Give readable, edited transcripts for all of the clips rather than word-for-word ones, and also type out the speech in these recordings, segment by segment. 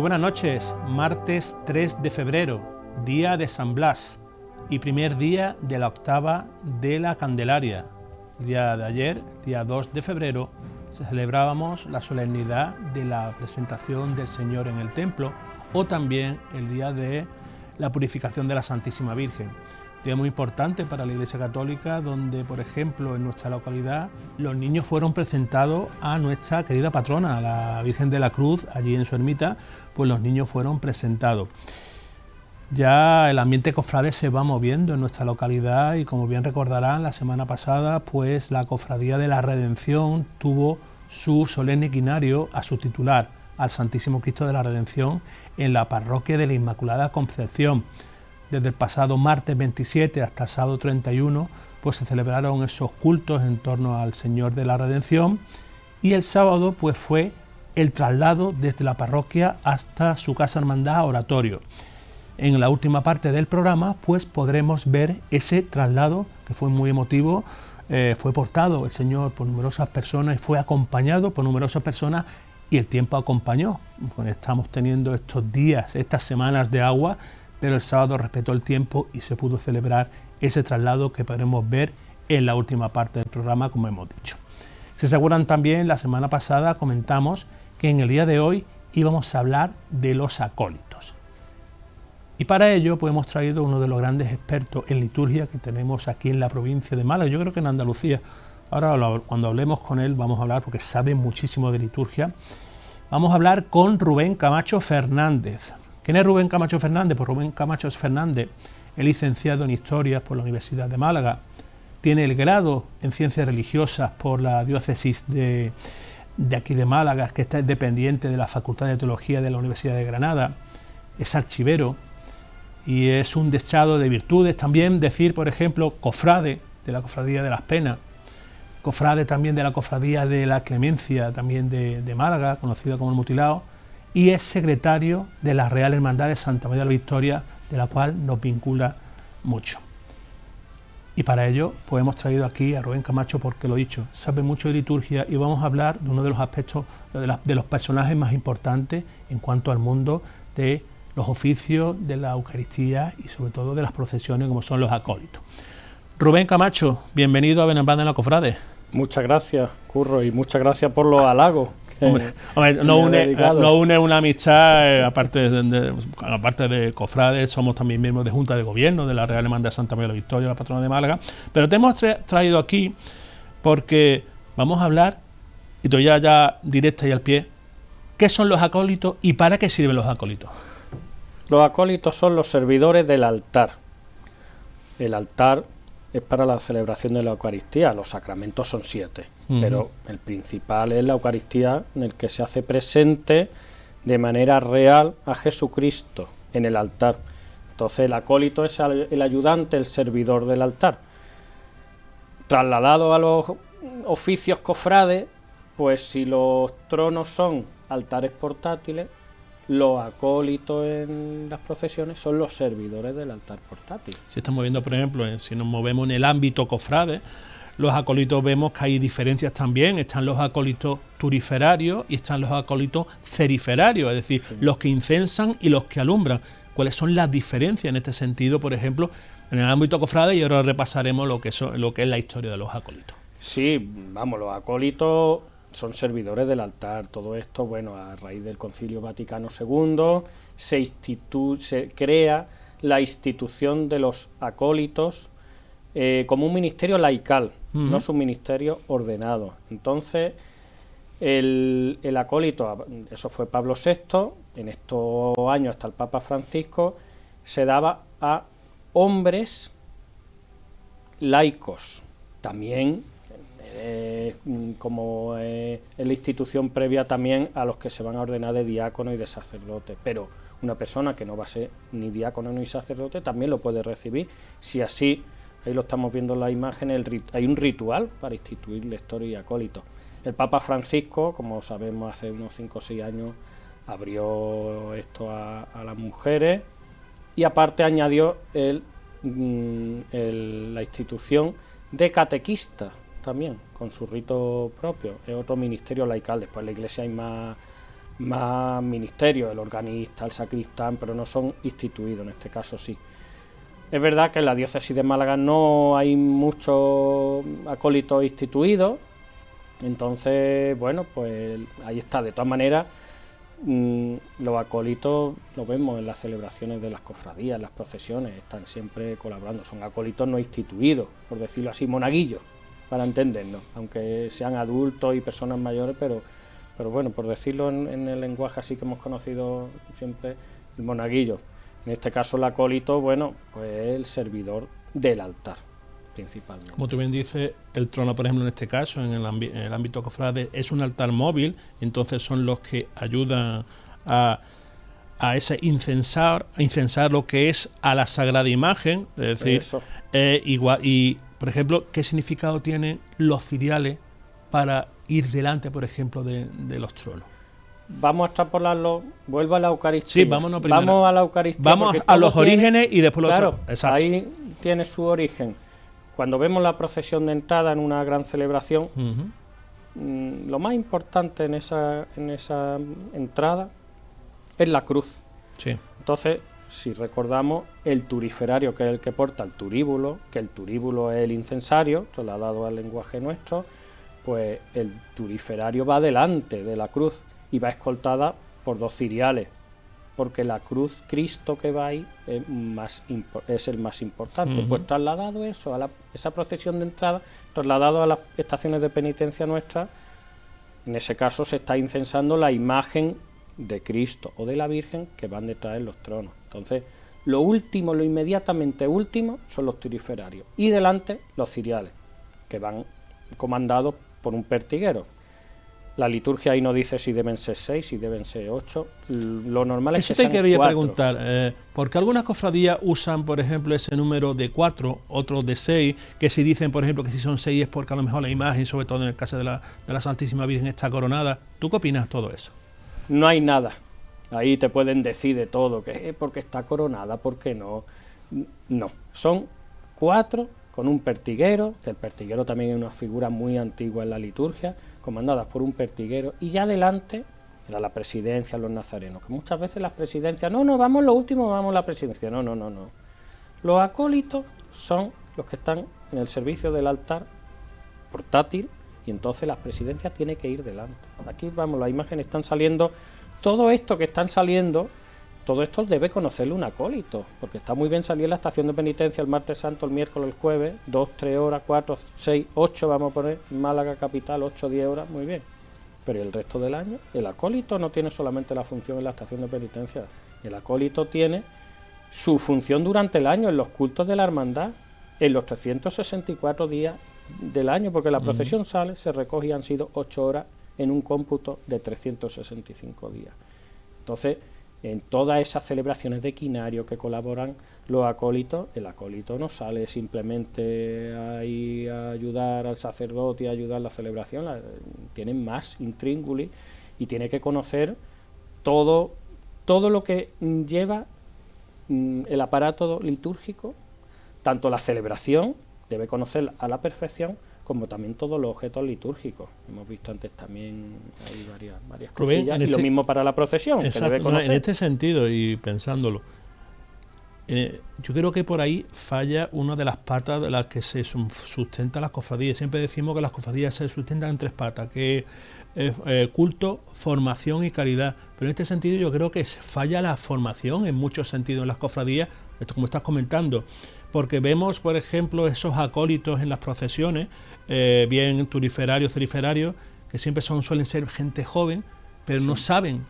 buenas noches, martes 3 de febrero, día de San Blas y primer día de la octava de la Candelaria. El día de ayer, día 2 de febrero, celebrábamos la solemnidad de la presentación del Señor en el templo o también el día de la purificación de la Santísima Virgen. Día muy importante para la Iglesia Católica, donde, por ejemplo, en nuestra localidad, los niños fueron presentados a nuestra querida patrona, a la Virgen de la Cruz, allí en su ermita, pues los niños fueron presentados. Ya el ambiente cofrade se va moviendo en nuestra localidad y, como bien recordarán, la semana pasada, pues la Cofradía de la Redención tuvo su solemne quinario a su titular, al Santísimo Cristo de la Redención, en la parroquia de la Inmaculada Concepción. Desde el pasado martes 27 hasta el sábado 31, pues se celebraron esos cultos en torno al Señor de la Redención, y el sábado pues fue el traslado desde la parroquia hasta su casa hermandad oratorio. En la última parte del programa pues podremos ver ese traslado que fue muy emotivo. Fue portado el Señor por numerosas personas y fue acompañado por numerosas personas, y el tiempo acompañó. Pues estamos teniendo estos días, estas semanas de agua, pero el sábado respetó el tiempo y se pudo celebrar ese traslado que podremos ver en la última parte del programa, como hemos dicho. Si se acuerdan también, la semana pasada comentamos que en el día de hoy íbamos a hablar de los acólitos. Y para ello pues hemos traído uno de los grandes expertos en liturgia que tenemos aquí en la provincia de Málaga, yo creo que en Andalucía. Ahora cuando hablemos con él vamos a hablar, porque sabe muchísimo de liturgia. Vamos a hablar con Rubén Camacho Fernández. ¿Quién es Rubén Camacho Fernández? Pues Rubén Camacho Fernández es licenciado en Historia por la Universidad de Málaga, tiene el grado en Ciencias Religiosas por la diócesis de aquí de Málaga, que está dependiente de la Facultad de Teología de la Universidad de Granada, es archivero y es un dechado de virtudes. También decir, por ejemplo, cofrade de la Cofradía de las Penas, cofrade también de la Cofradía de la Clemencia, también de Málaga, conocida como el Mutilado, y es secretario de la Real Hermandad de Santa María de la Victoria, de la cual nos vincula mucho. Y para ello pues hemos traído aquí a Rubén Camacho, porque lo dicho, sabe mucho de liturgia, y vamos a hablar de uno de los aspectos, de los personajes más importantes en cuanto al mundo de los oficios, de la Eucaristía y sobre todo de las procesiones, como son los acólitos. Rubén Camacho, bienvenido a Benalmádena en la Cofrade. Muchas gracias, Curro, y muchas gracias por los halagos. Hombre, nos une una amistad, aparte de cofrades, somos también miembros de Junta de Gobierno de la Real Hermandad de Santa María de la Victoria, la patrona de Málaga, pero te hemos traído aquí porque vamos a hablar, y te voy ya directa y al pie, ¿qué son los acólitos y para qué sirven los acólitos? Los acólitos son los servidores del altar. El altar es para la celebración de la Eucaristía, los sacramentos son 7, pero el principal es la Eucaristía, en el que se hace presente de manera real a Jesucristo en el altar. Entonces el acólito es el ayudante, el servidor del altar. Trasladado a los oficios cofrades, pues si los tronos son altares portátiles, los acólitos en las procesiones son los servidores del altar portátil. Si estamos viendo, por ejemplo, si nos movemos en el ámbito cofrade, los acólitos vemos que hay diferencias también. Están los acólitos turiferarios y están los acólitos ceriferarios, es decir, sí, los que incensan y los que alumbran. ¿Cuáles son las diferencias en este sentido, por ejemplo, en el ámbito cofrade? Y ahora repasaremos lo que es la historia de los acólitos. Sí, vamos, los acólitos son servidores del altar. Todo esto, bueno, a raíz del Concilio Vaticano II se crea la institución de los acólitos como un ministerio laical, no es un ministerio ordenado. Entonces, el acólito, eso fue Pablo VI, en estos años hasta el Papa Francisco, se daba a hombres laicos, también como es la institución previa también a los que se van a ordenar de diácono y de sacerdote, pero una persona que no va a ser ni diácono ni sacerdote también lo puede recibir, si así, ahí lo estamos viendo en la imagen, hay un ritual para instituir lectores y acólitos. El Papa Francisco, como sabemos, hace unos 5 o 6 años abrió esto a las mujeres, y aparte añadió la institución de catequista también, con su rito propio. Es otro ministerio laical. Después en la Iglesia hay más ministerios, el organista, el sacristán, pero no son instituidos, en este caso sí. Es verdad que en la diócesis de Málaga no hay muchos acólitos instituidos, entonces, bueno, pues ahí está. De todas maneras, los acólitos los vemos en las celebraciones de las cofradías, en las procesiones, están siempre colaborando, son acólitos no instituidos, por decirlo así, monaguillos, para entendernos, aunque sean adultos y personas mayores, pero bueno, por decirlo en el lenguaje así que hemos conocido siempre, el monaguillo. En este caso el acólito, bueno, pues el servidor del altar, principalmente. Como tú bien dices, el trono, por ejemplo, en este caso, en el ámbito cofrade, es un altar móvil, entonces son los que ayudan a ese incensar lo que es a la sagrada imagen, es decir, igual. Y, por ejemplo, ¿qué significado tienen los ciriales para ir delante, por ejemplo, de los tronos? Vamos a extrapolarlo, vuelvo a la Eucaristía. Sí, vámonos primero. Vamos a la Eucaristía. Vamos a los orígenes y después los claro, otros. Exacto. Ahí tiene su origen. Cuando vemos la procesión de entrada en una gran celebración, lo más importante en esa entrada es la cruz. Sí. Entonces, si recordamos, el turiferario, que es el que porta el turíbulo, que el turíbulo es el incensario, trasladado al lenguaje nuestro, pues el turiferario va delante de la cruz y va escoltada por 2 ciriales, porque la cruz Cristo que va ahí es el más importante. Pues trasladado eso a esa procesión de entrada, trasladado a las estaciones de penitencia nuestras, en ese caso se está incensando la imagen de Cristo o de la Virgen que van detrás de los tronos. Entonces, lo último, lo inmediatamente último, son los turiferarios. Y delante, los ciriales, que van comandados por un pertiguero. La liturgia ahí no dice si deben ser 6, si deben ser 8. Lo normal es que sean 4. Eso te quería preguntar, porque algunas cofradías usan, por ejemplo, ese número de 4, otros de 6, que si dicen, por ejemplo, que si son 6 es porque a lo mejor la imagen, sobre todo en el caso de la Santísima Virgen, está coronada. ¿Tú qué opinas de todo eso? No hay nada. Ahí te pueden decir de todo, que es porque está coronada, porque no. No, son 4 con un pertiguero, que el pertiguero también es una figura muy antigua en la liturgia, comandadas por un pertiguero, y ya adelante era la presidencia, los nazarenos, que muchas veces las presidencias, no, vamos lo último, vamos la presidencia, no. Los acólitos son los que están en el servicio del altar portátil, y entonces las presidencias tienen que ir delante. Aquí vamos, las imágenes están saliendo, todo esto que están saliendo, todo esto debe conocerlo un acólito, porque está muy bien salir en la estación de penitencia el martes santo, el miércoles, el jueves, 2, 3 horas, 4, 6, 8, vamos a poner, Málaga capital, 8, 10 horas, muy bien. Pero el resto del año, el acólito no tiene solamente la función en la estación de penitencia, el acólito tiene su función durante el año, en los cultos de la hermandad, en los 364 días del año, porque la procesión sale, se recoge y han sido 8 horas en un cómputo de 365 días. Entonces, en todas esas celebraciones de quinario que colaboran los acólitos, el acólito no sale simplemente ahí a ayudar al sacerdote y a ayudar a la celebración, tienen más intríngulis y tiene que conocer todo lo que lleva el aparato litúrgico, tanto la celebración, debe conocer a la perfección, como también todos los objetos litúrgicos. Hemos visto antes también hay varias cosillas, y lo mismo para la procesión. Exacto, que debe conocer. En este sentido, y pensándolo, yo creo que por ahí falla una de las patas de las que se sustenta las cofradías. Siempre decimos que las cofradías se sustentan en 3 patas, que es culto, formación y caridad. Pero en este sentido yo creo que falla la formación en muchos sentidos en las cofradías, esto como estás comentando, porque vemos, por ejemplo, esos acólitos en las procesiones, bien turiferarios, ceriferarios, que siempre suelen ser gente joven, pero no saben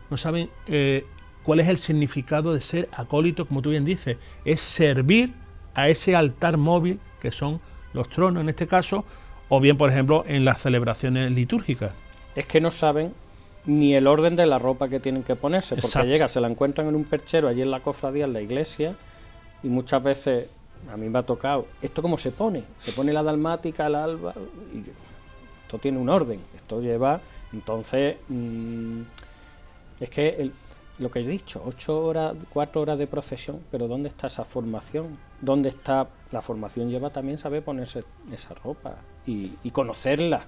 cuál es el significado de ser acólito, como tú bien dices, es servir a ese altar móvil que son los tronos en este caso, o bien, por ejemplo, en las celebraciones litúrgicas. Es que no saben ni el orden de la ropa que tienen que ponerse, porque Exacto. se la encuentran en un perchero allí en la cofradía, en la iglesia, y muchas veces a mí me ha tocado, ¿esto cómo se pone? Se pone la dalmática, el alba, y esto tiene un orden, esto lleva, entonces, es que lo que he dicho, 8 horas, 4 horas de procesión, pero ¿dónde está esa formación? ¿Dónde está? La formación lleva también saber ponerse esa ropa y conocerla.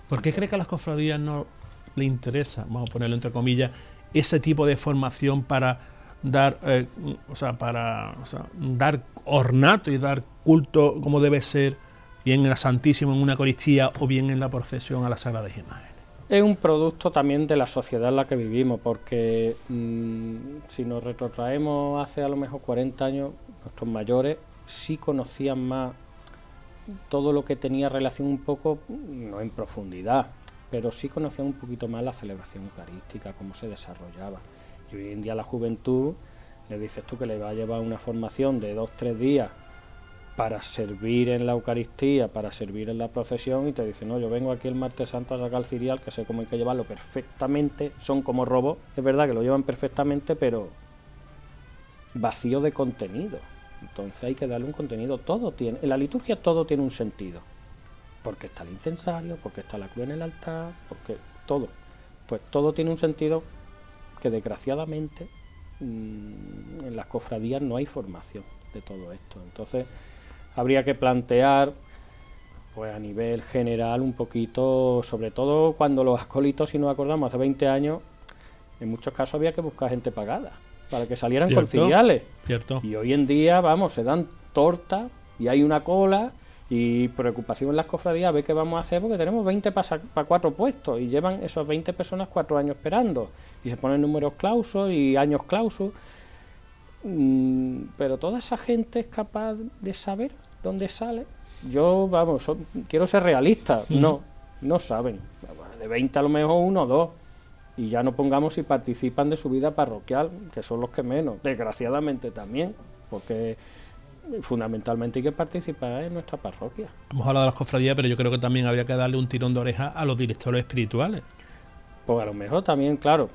¿Por qué cree que las cofradías no le interesa, vamos a ponerlo entre comillas, ese tipo de formación para dar, dar ornato y dar culto como debe ser, bien en la Santísima, en una Eucaristía o bien en la procesión a las Sagradas Imágenes? Es un producto también de la sociedad en la que vivimos, porque si nos retrotraemos hace a lo mejor 40 años, nuestros mayores sí conocían más todo lo que tenía relación un poco, no en profundidad, pero sí conocían un poquito más la celebración eucarística, cómo se desarrollaba. Y hoy en día la juventud, le dices tú que le va a llevar una formación de 2-3 días para servir en la Eucaristía, para servir en la procesión, y te dicen, no, yo vengo aquí el martes santo a sacar el cirial, que sé cómo hay que llevarlo perfectamente, son como robots, es verdad que lo llevan perfectamente, pero vacío de contenido. Entonces hay que darle un contenido, en la liturgia todo tiene un sentido, porque está el incensario, porque está la cruz en el altar, porque todo tiene un sentido que desgraciadamente en las cofradías no hay formación de todo esto. Entonces habría que plantear, pues a nivel general, un poquito, sobre todo cuando los acólitos, si nos acordamos, hace 20 años, en muchos casos había que buscar gente pagada para que salieran con ciriales. Y hoy en día, se dan tortas y hay una cola y preocupación en las cofradías a ver qué vamos a hacer, porque tenemos 20 para 4 puestos y llevan esas 20 personas 4 años esperando y se ponen números clausos y años clausos. Pero toda esa gente es capaz de saber dónde sale. Yo, quiero ser realista. No saben. De 20 a lo mejor 1 o 2. Y ya no pongamos si participan de su vida parroquial, que son los que menos. Desgraciadamente también, porque fundamentalmente hay que participar en nuestra parroquia. Hemos hablado de las cofradías, pero yo creo que también habría que darle un tirón de oreja a los directores espirituales. Pues a lo mejor también, claro.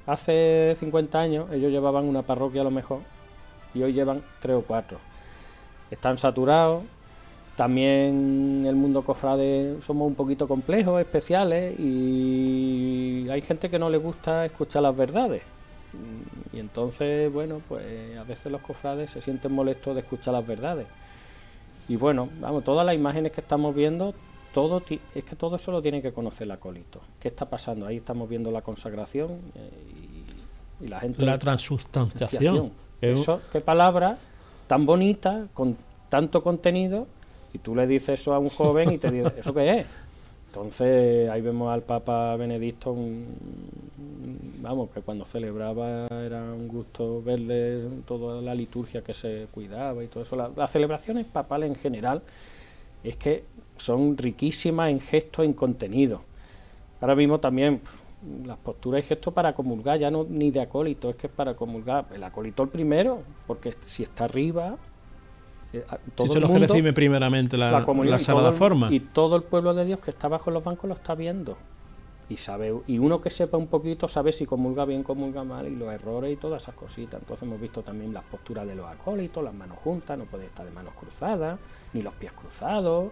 Hace 50 años ellos llevaban una parroquia a lo mejor y hoy llevan 3 o 4. Están saturados. También el mundo cofrade somos un poquito complejos, especiales, y hay gente que no le gusta escuchar las verdades. Y entonces, pues a veces los cofrades se sienten molestos de escuchar las verdades. Y todas las imágenes que estamos viendo, es que todo eso lo tiene que conocer el acólito. ¿Qué está pasando? Ahí estamos viendo la consagración y la gente... La transubstanciación. Eso, qué palabra tan bonita, con tanto contenido, y tú le dices eso a un joven y te dice, ¿eso qué es? Entonces ahí vemos al Papa Benedicto, que cuando celebraba era un gusto verle toda la liturgia que se cuidaba y todo eso. Las celebraciones papales en general es que son riquísimas en gestos, en contenido. Ahora mismo también las posturas y gestos para comulgar, ya no ni de acólito, es que es para comulgar. El acólito el primero, porque si está arriba... Todo el mundo, los que recibe primeramente la sagrada forma. Y todo el pueblo de Dios que está bajo los bancos lo está viendo. Y uno que sepa un poquito sabe si comulga bien, comulga mal, y los errores y todas esas cositas. Entonces hemos visto también las posturas de los acólitos, las manos juntas, no puede estar de manos cruzadas, ni los pies cruzados,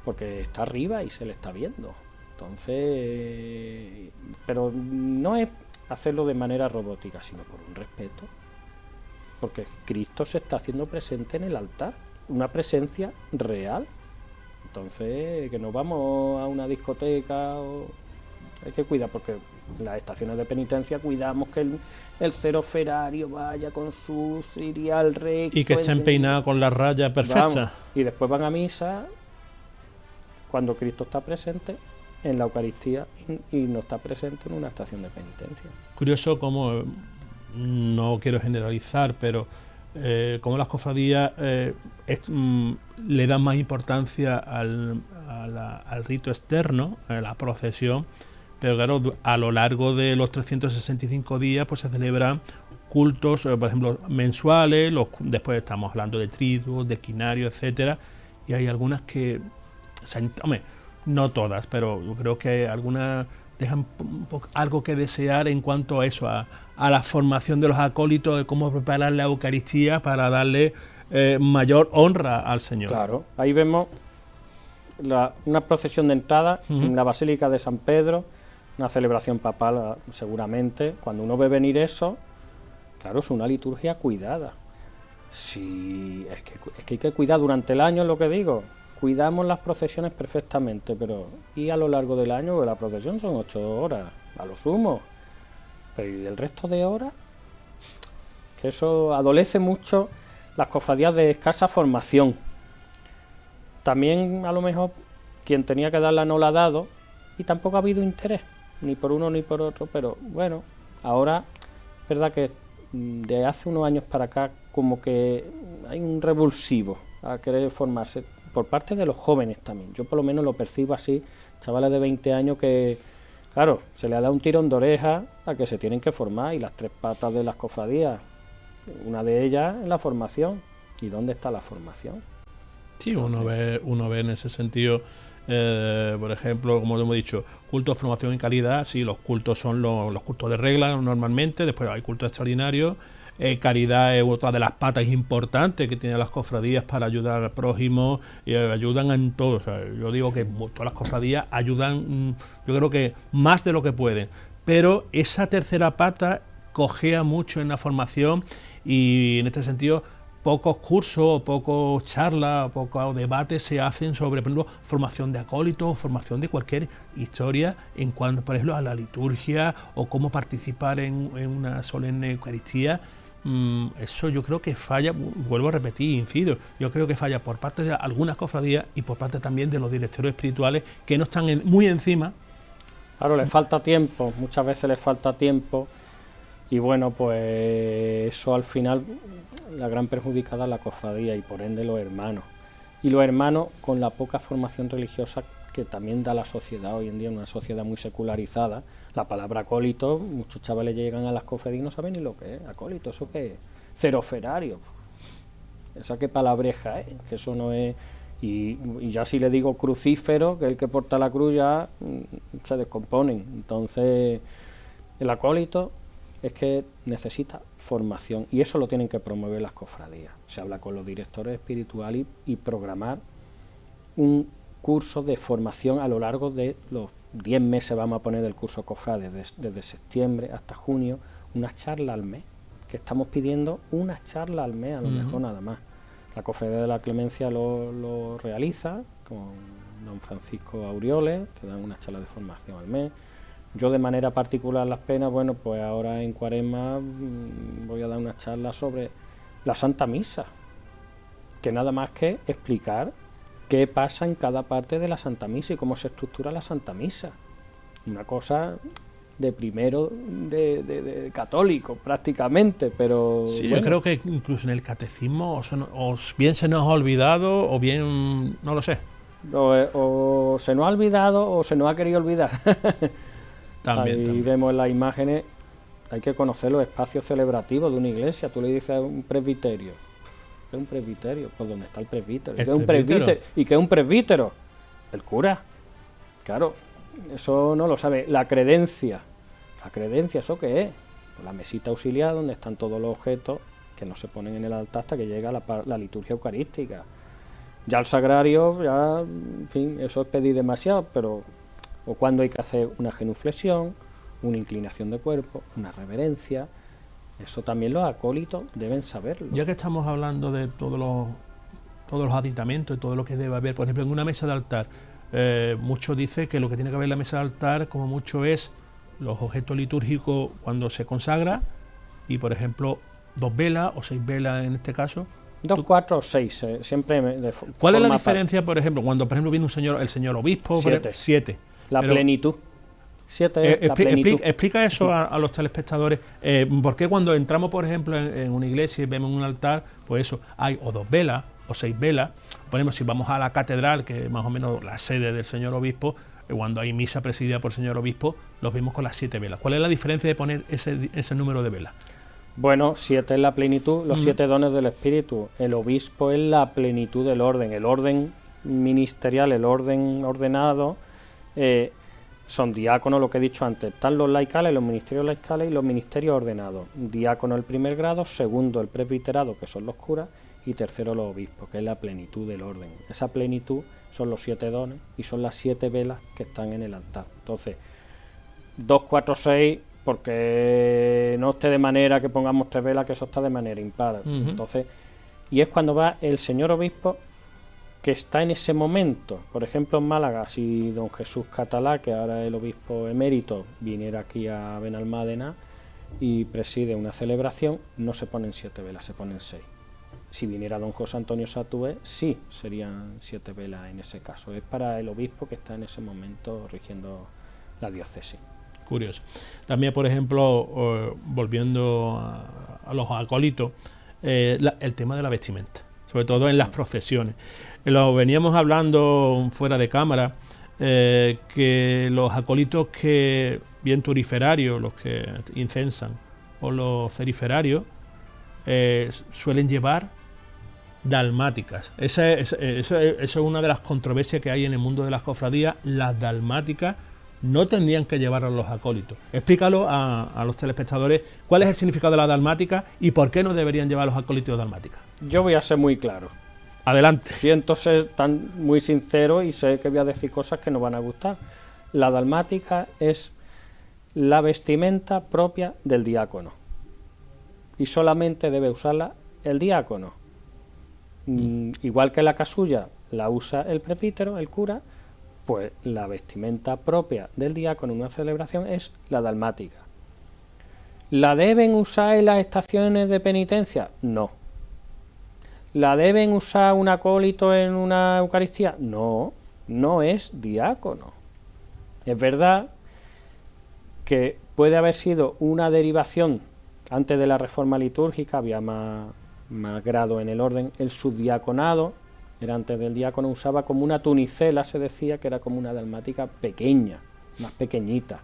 porque está arriba y se le está viendo. Entonces, pero no es hacerlo de manera robótica, sino por un respeto. Porque Cristo se está haciendo presente en el altar, una presencia real. Entonces, que no vamos a una discoteca, hay que cuidar, porque en las estaciones de penitencia cuidamos que el ceroferario vaya con su cirial recto. Y que estén peinados con la raya perfecta. Y después van a misa cuando Cristo está presente en la Eucaristía y no está presente en una estación de penitencia. Curioso cómo... No quiero generalizar, pero como las cofradías le dan más importancia al rito externo, a la procesión, pero claro, a lo largo de los 365 días pues se celebran cultos, por ejemplo, mensuales, después estamos hablando de triduos, de quinarios, etcétera, y hay algunas que, no todas, pero yo creo que algunas dejan algo que desear en cuanto a eso, a la formación de los acólitos, de cómo preparar la Eucaristía para darle mayor honra al Señor. Claro, ahí vemos una procesión de entrada en la Basílica de San Pedro, una celebración papal seguramente. Cuando uno ve venir eso, claro, es una liturgia cuidada. Es que hay que cuidar durante el año, es lo que digo, cuidamos las procesiones perfectamente, pero ¿y a lo largo del año? Pues la procesión son 8 horas, a lo sumo. Pero ¿y el resto de horas? Que eso adolece mucho las cofradías de escasa formación. También a lo mejor quien tenía que darla no la ha dado y tampoco ha habido interés, ni por uno ni por otro, pero bueno, ahora es verdad que de hace unos años para acá como que hay un revulsivo a querer formarse por parte de los jóvenes también. Yo por lo menos lo percibo así, chavales de 20 años que, claro, se le ha dado un tirón de oreja a que se tienen que formar, y las 3 patas de las cofradías, una de ellas es la formación. ¿Y dónde está la formación? Sí, uno ve en ese sentido, por ejemplo, como hemos dicho, cultos, formación y calidad. Sí, los cultos son los cultos de regla normalmente, después hay cultos extraordinarios. Caridad es otra de las patas importantes que tienen las cofradías para ayudar al prójimo, y ayudan en todo. O sea, yo digo que todas las cofradías ayudan, yo creo que más de lo que pueden, pero esa tercera pata cojea mucho en la formación, y en este sentido pocos cursos, pocos charlas, pocos debates se hacen sobre, por ejemplo, formación de acólitos, formación de cualquier historia en cuanto, por ejemplo, a la liturgia o cómo participar en una solemne Eucaristía. Eso yo creo que falla, vuelvo a repetir, incido, yo creo que falla por parte de algunas cofradías y por parte también de los directores espirituales, que no están muy encima. Claro, les falta tiempo, muchas veces les falta tiempo, y bueno, pues eso al final, la gran perjudicada es la cofradía y por ende los hermanos. Y los hermanos con la poca formación religiosa que también da la sociedad hoy en día, una sociedad muy secularizada. La palabra acólito, muchos chavales llegan a las cofradías y no saben ni lo que es acólito, ¿eso qué es? Ceroferario. ¿Esa qué palabreja es? Que eso no es... Y ya si le digo crucífero, que es el que porta la cruz, ya se descomponen. Entonces, el acólito es que necesita formación, y eso lo tienen que promover las cofradías. Se habla con los directores espirituales y programar un curso de formación a lo largo de los 10 meses, vamos a poner, del curso cofrades, desde septiembre hasta junio, una charla al mes, que estamos pidiendo una charla al mes, a lo mejor nada más. La Cofradía de la Clemencia lo realiza con don Francisco Aureoles, que dan una charla de formación al mes. Yo de manera particular Las Penas, bueno, pues ahora en Cuaresma voy a dar una charla sobre la Santa Misa, que nada más que explicar qué pasa en cada parte de la Santa Misa y cómo se estructura la Santa Misa. Una cosa de primero de católico prácticamente, pero... Sí, bueno, yo creo que incluso en el catecismo o bien se nos ha olvidado o bien, no lo sé. O se nos ha olvidado o se nos ha querido olvidar. También. Vemos en las imágenes, hay que conocer los espacios celebrativos de una iglesia. Tú le dices a un presbiterio, ¿qué es un presbiterio? Pues ¿dónde está el presbítero? ¿Qué es un presbítero? ¿Y qué es un presbítero? El cura. Claro, eso no lo sabe. La credencia, ¿eso qué es? Pues la mesita auxiliar donde están todos los objetos que no se ponen en el altar hasta que llega la liturgia eucarística. Ya el sagrario, ya, en fin, eso es pedir demasiado, pero... O cuando hay que hacer una genuflexión, una inclinación de cuerpo, una reverencia, eso también los acólitos deben saberlo. Ya que estamos hablando de todos los aditamentos y todo lo que debe haber, por ejemplo, en una mesa de altar, muchos dicen que lo que tiene que haber en la mesa de altar, como mucho, es los objetos litúrgicos cuando se consagra, y por ejemplo 2 velas o 6 velas en este caso. 2, 4 o 6, siempre. ¿Cuál es la diferencia, por ejemplo, cuando por ejemplo viene el señor obispo? 7. La plenitud. 7 es la plenitud. Explica eso a los telespectadores. ¿Por qué cuando entramos, por ejemplo, en una iglesia y vemos un altar, pues eso, hay o 2 velas o 6 velas? Ponemos, si vamos a la catedral, que es más o menos la sede del señor obispo, cuando hay misa presidida por el señor obispo, los vemos con las 7 velas. ¿Cuál es la diferencia de poner ese número de velas? Bueno, 7 es la plenitud, los 7 dones del Espíritu. El obispo es la plenitud del orden, el orden ministerial, el orden ordenado. Son diáconos, lo que he dicho antes, están los laicales, los ministerios laicales y los ministerios ordenados. Diácono el primer grado, segundo el presbiterado, que son los curas, y tercero los obispos, que es la plenitud del orden. Esa plenitud son los 7 dones y son las 7 velas que están en el altar. Entonces, 2, 4, 6, porque no esté de manera que pongamos 3 velas, que eso está de manera impar. Entonces, y es cuando va el señor obispo que está en ese momento. Por ejemplo, en Málaga, si don Jesús Catalá, que ahora es el obispo emérito, viniera aquí a Benalmádena y preside una celebración, no se ponen 7 velas, se ponen 6. Si viniera don José Antonio Satué, sí, serían 7 velas en ese caso. Es para el obispo que está en ese momento rigiendo la diócesis. Curioso. También, por ejemplo, volviendo a los acólitos, el tema de la vestimenta, sobre todo en las procesiones. Lo veníamos hablando fuera de cámara, que los acólitos que, bien turiferarios, los que incensan, o los ceriferarios, suelen llevar dalmáticas. Esa es una de las controversias que hay en el mundo de las cofradías. Las dalmáticas no tendrían que llevar a los acólitos. Explícalo a los telespectadores cuál es el significado de la dalmática y por qué no deberían llevar los acólitos dalmáticas. Yo voy a ser muy claro. Adelante. Siento ser muy sincero y sé que voy a decir cosas que no van a gustar. La dalmática es la vestimenta propia del diácono y solamente debe usarla el diácono. Igual que la casulla la usa el presbítero, el cura, pues la vestimenta propia del diácono en una celebración es la dalmática. ¿La deben usar en las estaciones de penitencia? No. ¿La deben usar un acólito en una Eucaristía? No, no es diácono. Es verdad que puede haber sido una derivación. Antes de la reforma litúrgica había más grado en el orden. El subdiaconado, era antes del diácono, usaba como una tunicela, se decía que era como una dalmática pequeña, más pequeñita.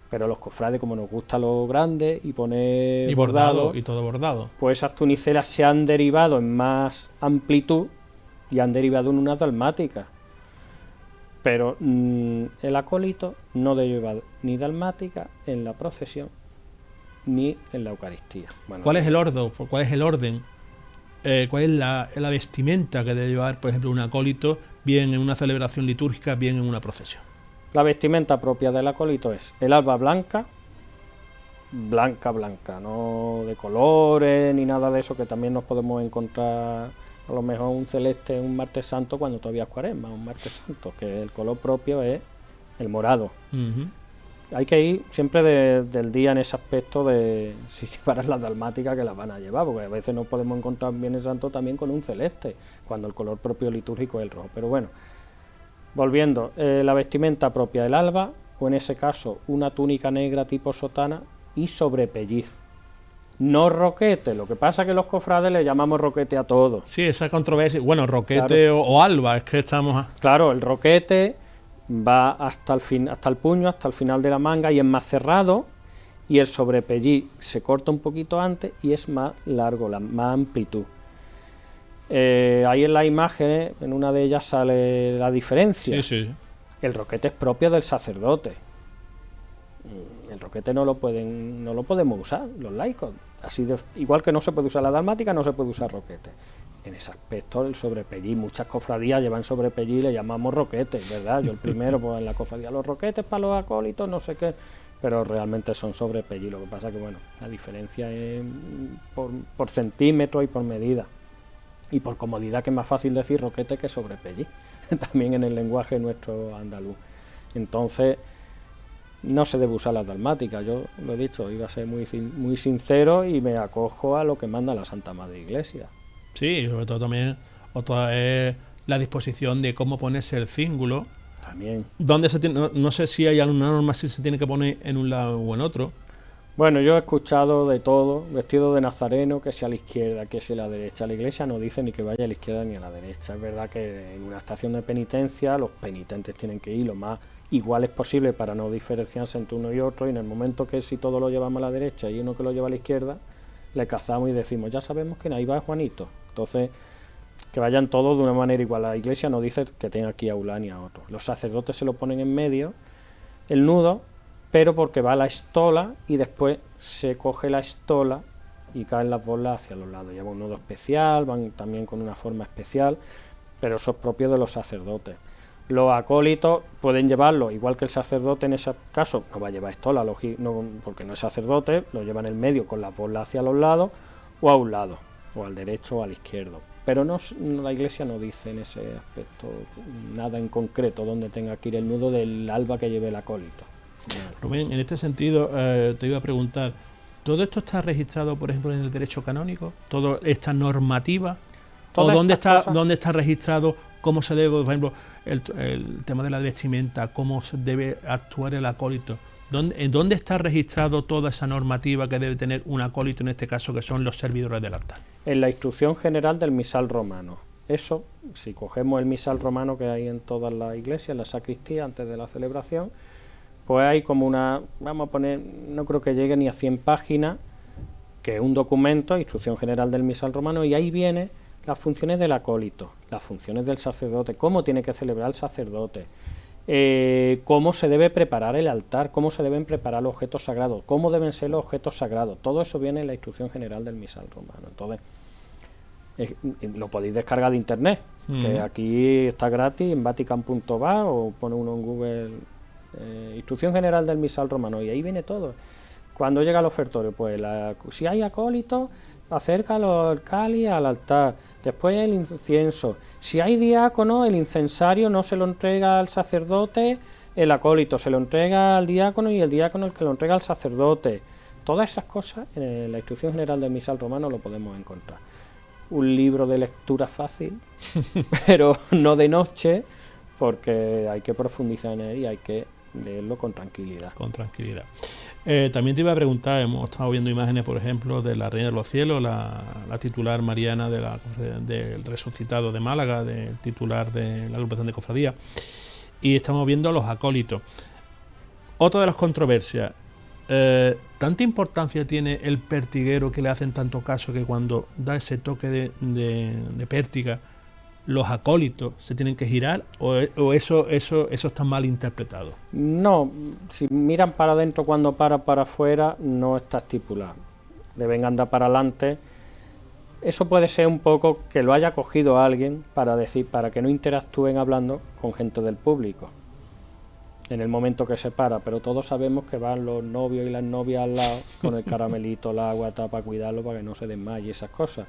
Pero los cofrades, como nos gusta lo grande y poner bordado y todo bordado, pues esas tunicelas se han derivado en más amplitud y han derivado en una dalmática. Pero el acólito no debe llevar ni dalmática en la procesión ni en la Eucaristía. Bueno, ¿cuál es el orden? ¿Cuál es la vestimenta que debe llevar, por ejemplo, un acólito, bien en una celebración litúrgica, bien en una procesión? La vestimenta propia del acólito es el alba blanca, no de colores ni nada de eso, que también nos podemos encontrar a lo mejor un celeste un martes santo cuando todavía es cuaresma, un martes santo, que el color propio es el morado. Hay que ir siempre del día en ese aspecto de si llevaras las dalmáticas que las van a llevar, porque a veces nos podemos encontrar en Viernes Santo también con un celeste, cuando el color propio litúrgico es el rojo. Pero bueno, volviendo, la vestimenta propia del alba, o en ese caso una túnica negra tipo sotana y sobrepelliz. No roquete, lo que pasa es que los cofrades le llamamos roquete a todo. Sí, esa controversia, bueno, roquete claro. o alba, es que estamos... Claro, el roquete va hasta el puño, hasta el final de la manga y es más cerrado, y el sobrepelliz se corta un poquito antes y es más largo, más amplitud. Ahí en las imágenes, en una de ellas sale la diferencia. Sí. El roquete es propio del sacerdote. El roquete no lo podemos usar los laicos. Igual que no se puede usar la dalmática, no se puede usar roquete. En ese aspecto, el sobrepelliz, muchas cofradías llevan sobrepelliz y le llamamos roquete, ¿verdad? Yo el primero, pues en la cofradía, los roquetes para los acólitos, no sé qué, pero realmente son sobrepelliz. Lo que pasa que, bueno, la diferencia es por centímetros y por medida. Y por comodidad, que es más fácil decir roquete que sobrepelliz, también en el lenguaje nuestro andaluz. Entonces, no se debe usar las dalmáticas. Yo lo he dicho, iba a ser muy sincero y me acojo a lo que manda la Santa Madre Iglesia. Sí, sobre todo también otra es la disposición de cómo ponerse el cíngulo. También. ¿Dónde se tiene? No sé si hay alguna norma si se tiene que poner en un lado o en otro. Bueno, yo he escuchado de todo, vestido de nazareno, que sea a la izquierda, que sea a la derecha. La Iglesia no dice ni que vaya a la izquierda ni a la derecha. Es verdad que en una estación de penitencia los penitentes tienen que ir lo más iguales posible para no diferenciarse entre uno y otro, y en el momento que si todos lo llevamos a la derecha y uno que lo lleva a la izquierda, le cazamos y decimos, ya sabemos que ahí va Juanito. Entonces, que vayan todos de una manera igual. La Iglesia no dice que tenga aquí a un ni a otro. Los sacerdotes se lo ponen en medio, el nudo, pero porque va la estola y después se coge la estola y caen las bolas hacia los lados. Lleva un nudo especial, van también con una forma especial, pero eso es propio de los sacerdotes. Los acólitos pueden llevarlo, igual que el sacerdote en ese caso, no va a llevar estola, porque no es sacerdote, lo lleva en el medio con las bolas hacia los lados, o a un lado, o al derecho o al izquierdo. pero no, la Iglesia no dice en ese aspecto nada en concreto donde tenga que ir el nudo del alba que lleve el acólito. Rubén, en este sentido te iba a preguntar, ¿todo esto está registrado, por ejemplo, en el derecho canónico? ¿Toda esta normativa? ¿O dónde está registrado cómo se debe, por ejemplo, el tema de la vestimenta, cómo se debe actuar el acólito? ¿En dónde está registrado toda esa normativa que debe tener un acólito, en este caso, que son los servidores del altar? En la instrucción general del misal romano. Eso, si cogemos el misal romano que hay en todas las iglesias, en la sacristía, antes de la celebración, pues hay como una, vamos a poner, no creo que llegue ni a 100 páginas, que es un documento, instrucción general del misal romano, y ahí viene las funciones del acólito, las funciones del sacerdote, cómo tiene que celebrar el sacerdote, cómo se debe preparar el altar, cómo se deben preparar los objetos sagrados, cómo deben ser los objetos sagrados. Todo eso viene en la instrucción general del misal romano. Entonces, lo podéis descargar de internet, que aquí está gratis en vatican.va, o pone uno en Google, instrucción general del misal romano, y ahí viene todo. Cuando llega al ofertorio, pues si hay acólitos, acércalo al cáliz al altar, después el incienso, si hay diácono, el incensario no se lo entrega al sacerdote, el acólito se lo entrega al diácono, y el diácono el que lo entrega al sacerdote. Todas esas cosas en la instrucción general del misal romano lo podemos encontrar. Un libro de lectura fácil, pero no de noche, porque hay que profundizar en él y hay que leerlo con tranquilidad. Con tranquilidad. También te iba a preguntar, hemos estado viendo imágenes, por ejemplo, de la Reina de los Cielos, la titular mariana del Resucitado de Málaga, del titular de la agrupación de cofradía, y estamos viendo a los acólitos. Otra de las controversias, ¿tanta importancia tiene el pertiguero, que le hacen tanto caso, que cuando da ese toque de pértiga, los acólitos se tienen que girar, o eso está mal interpretado? No, si miran para adentro cuando para afuera, no está estipulado. Deben andar para adelante. Eso puede ser un poco que lo haya cogido alguien para que no interactúen hablando con gente del público en el momento que se para, pero todos sabemos que van los novios y las novias al lado con el caramelito, el agua, para cuidarlo, para que no se desmaye, esas cosas.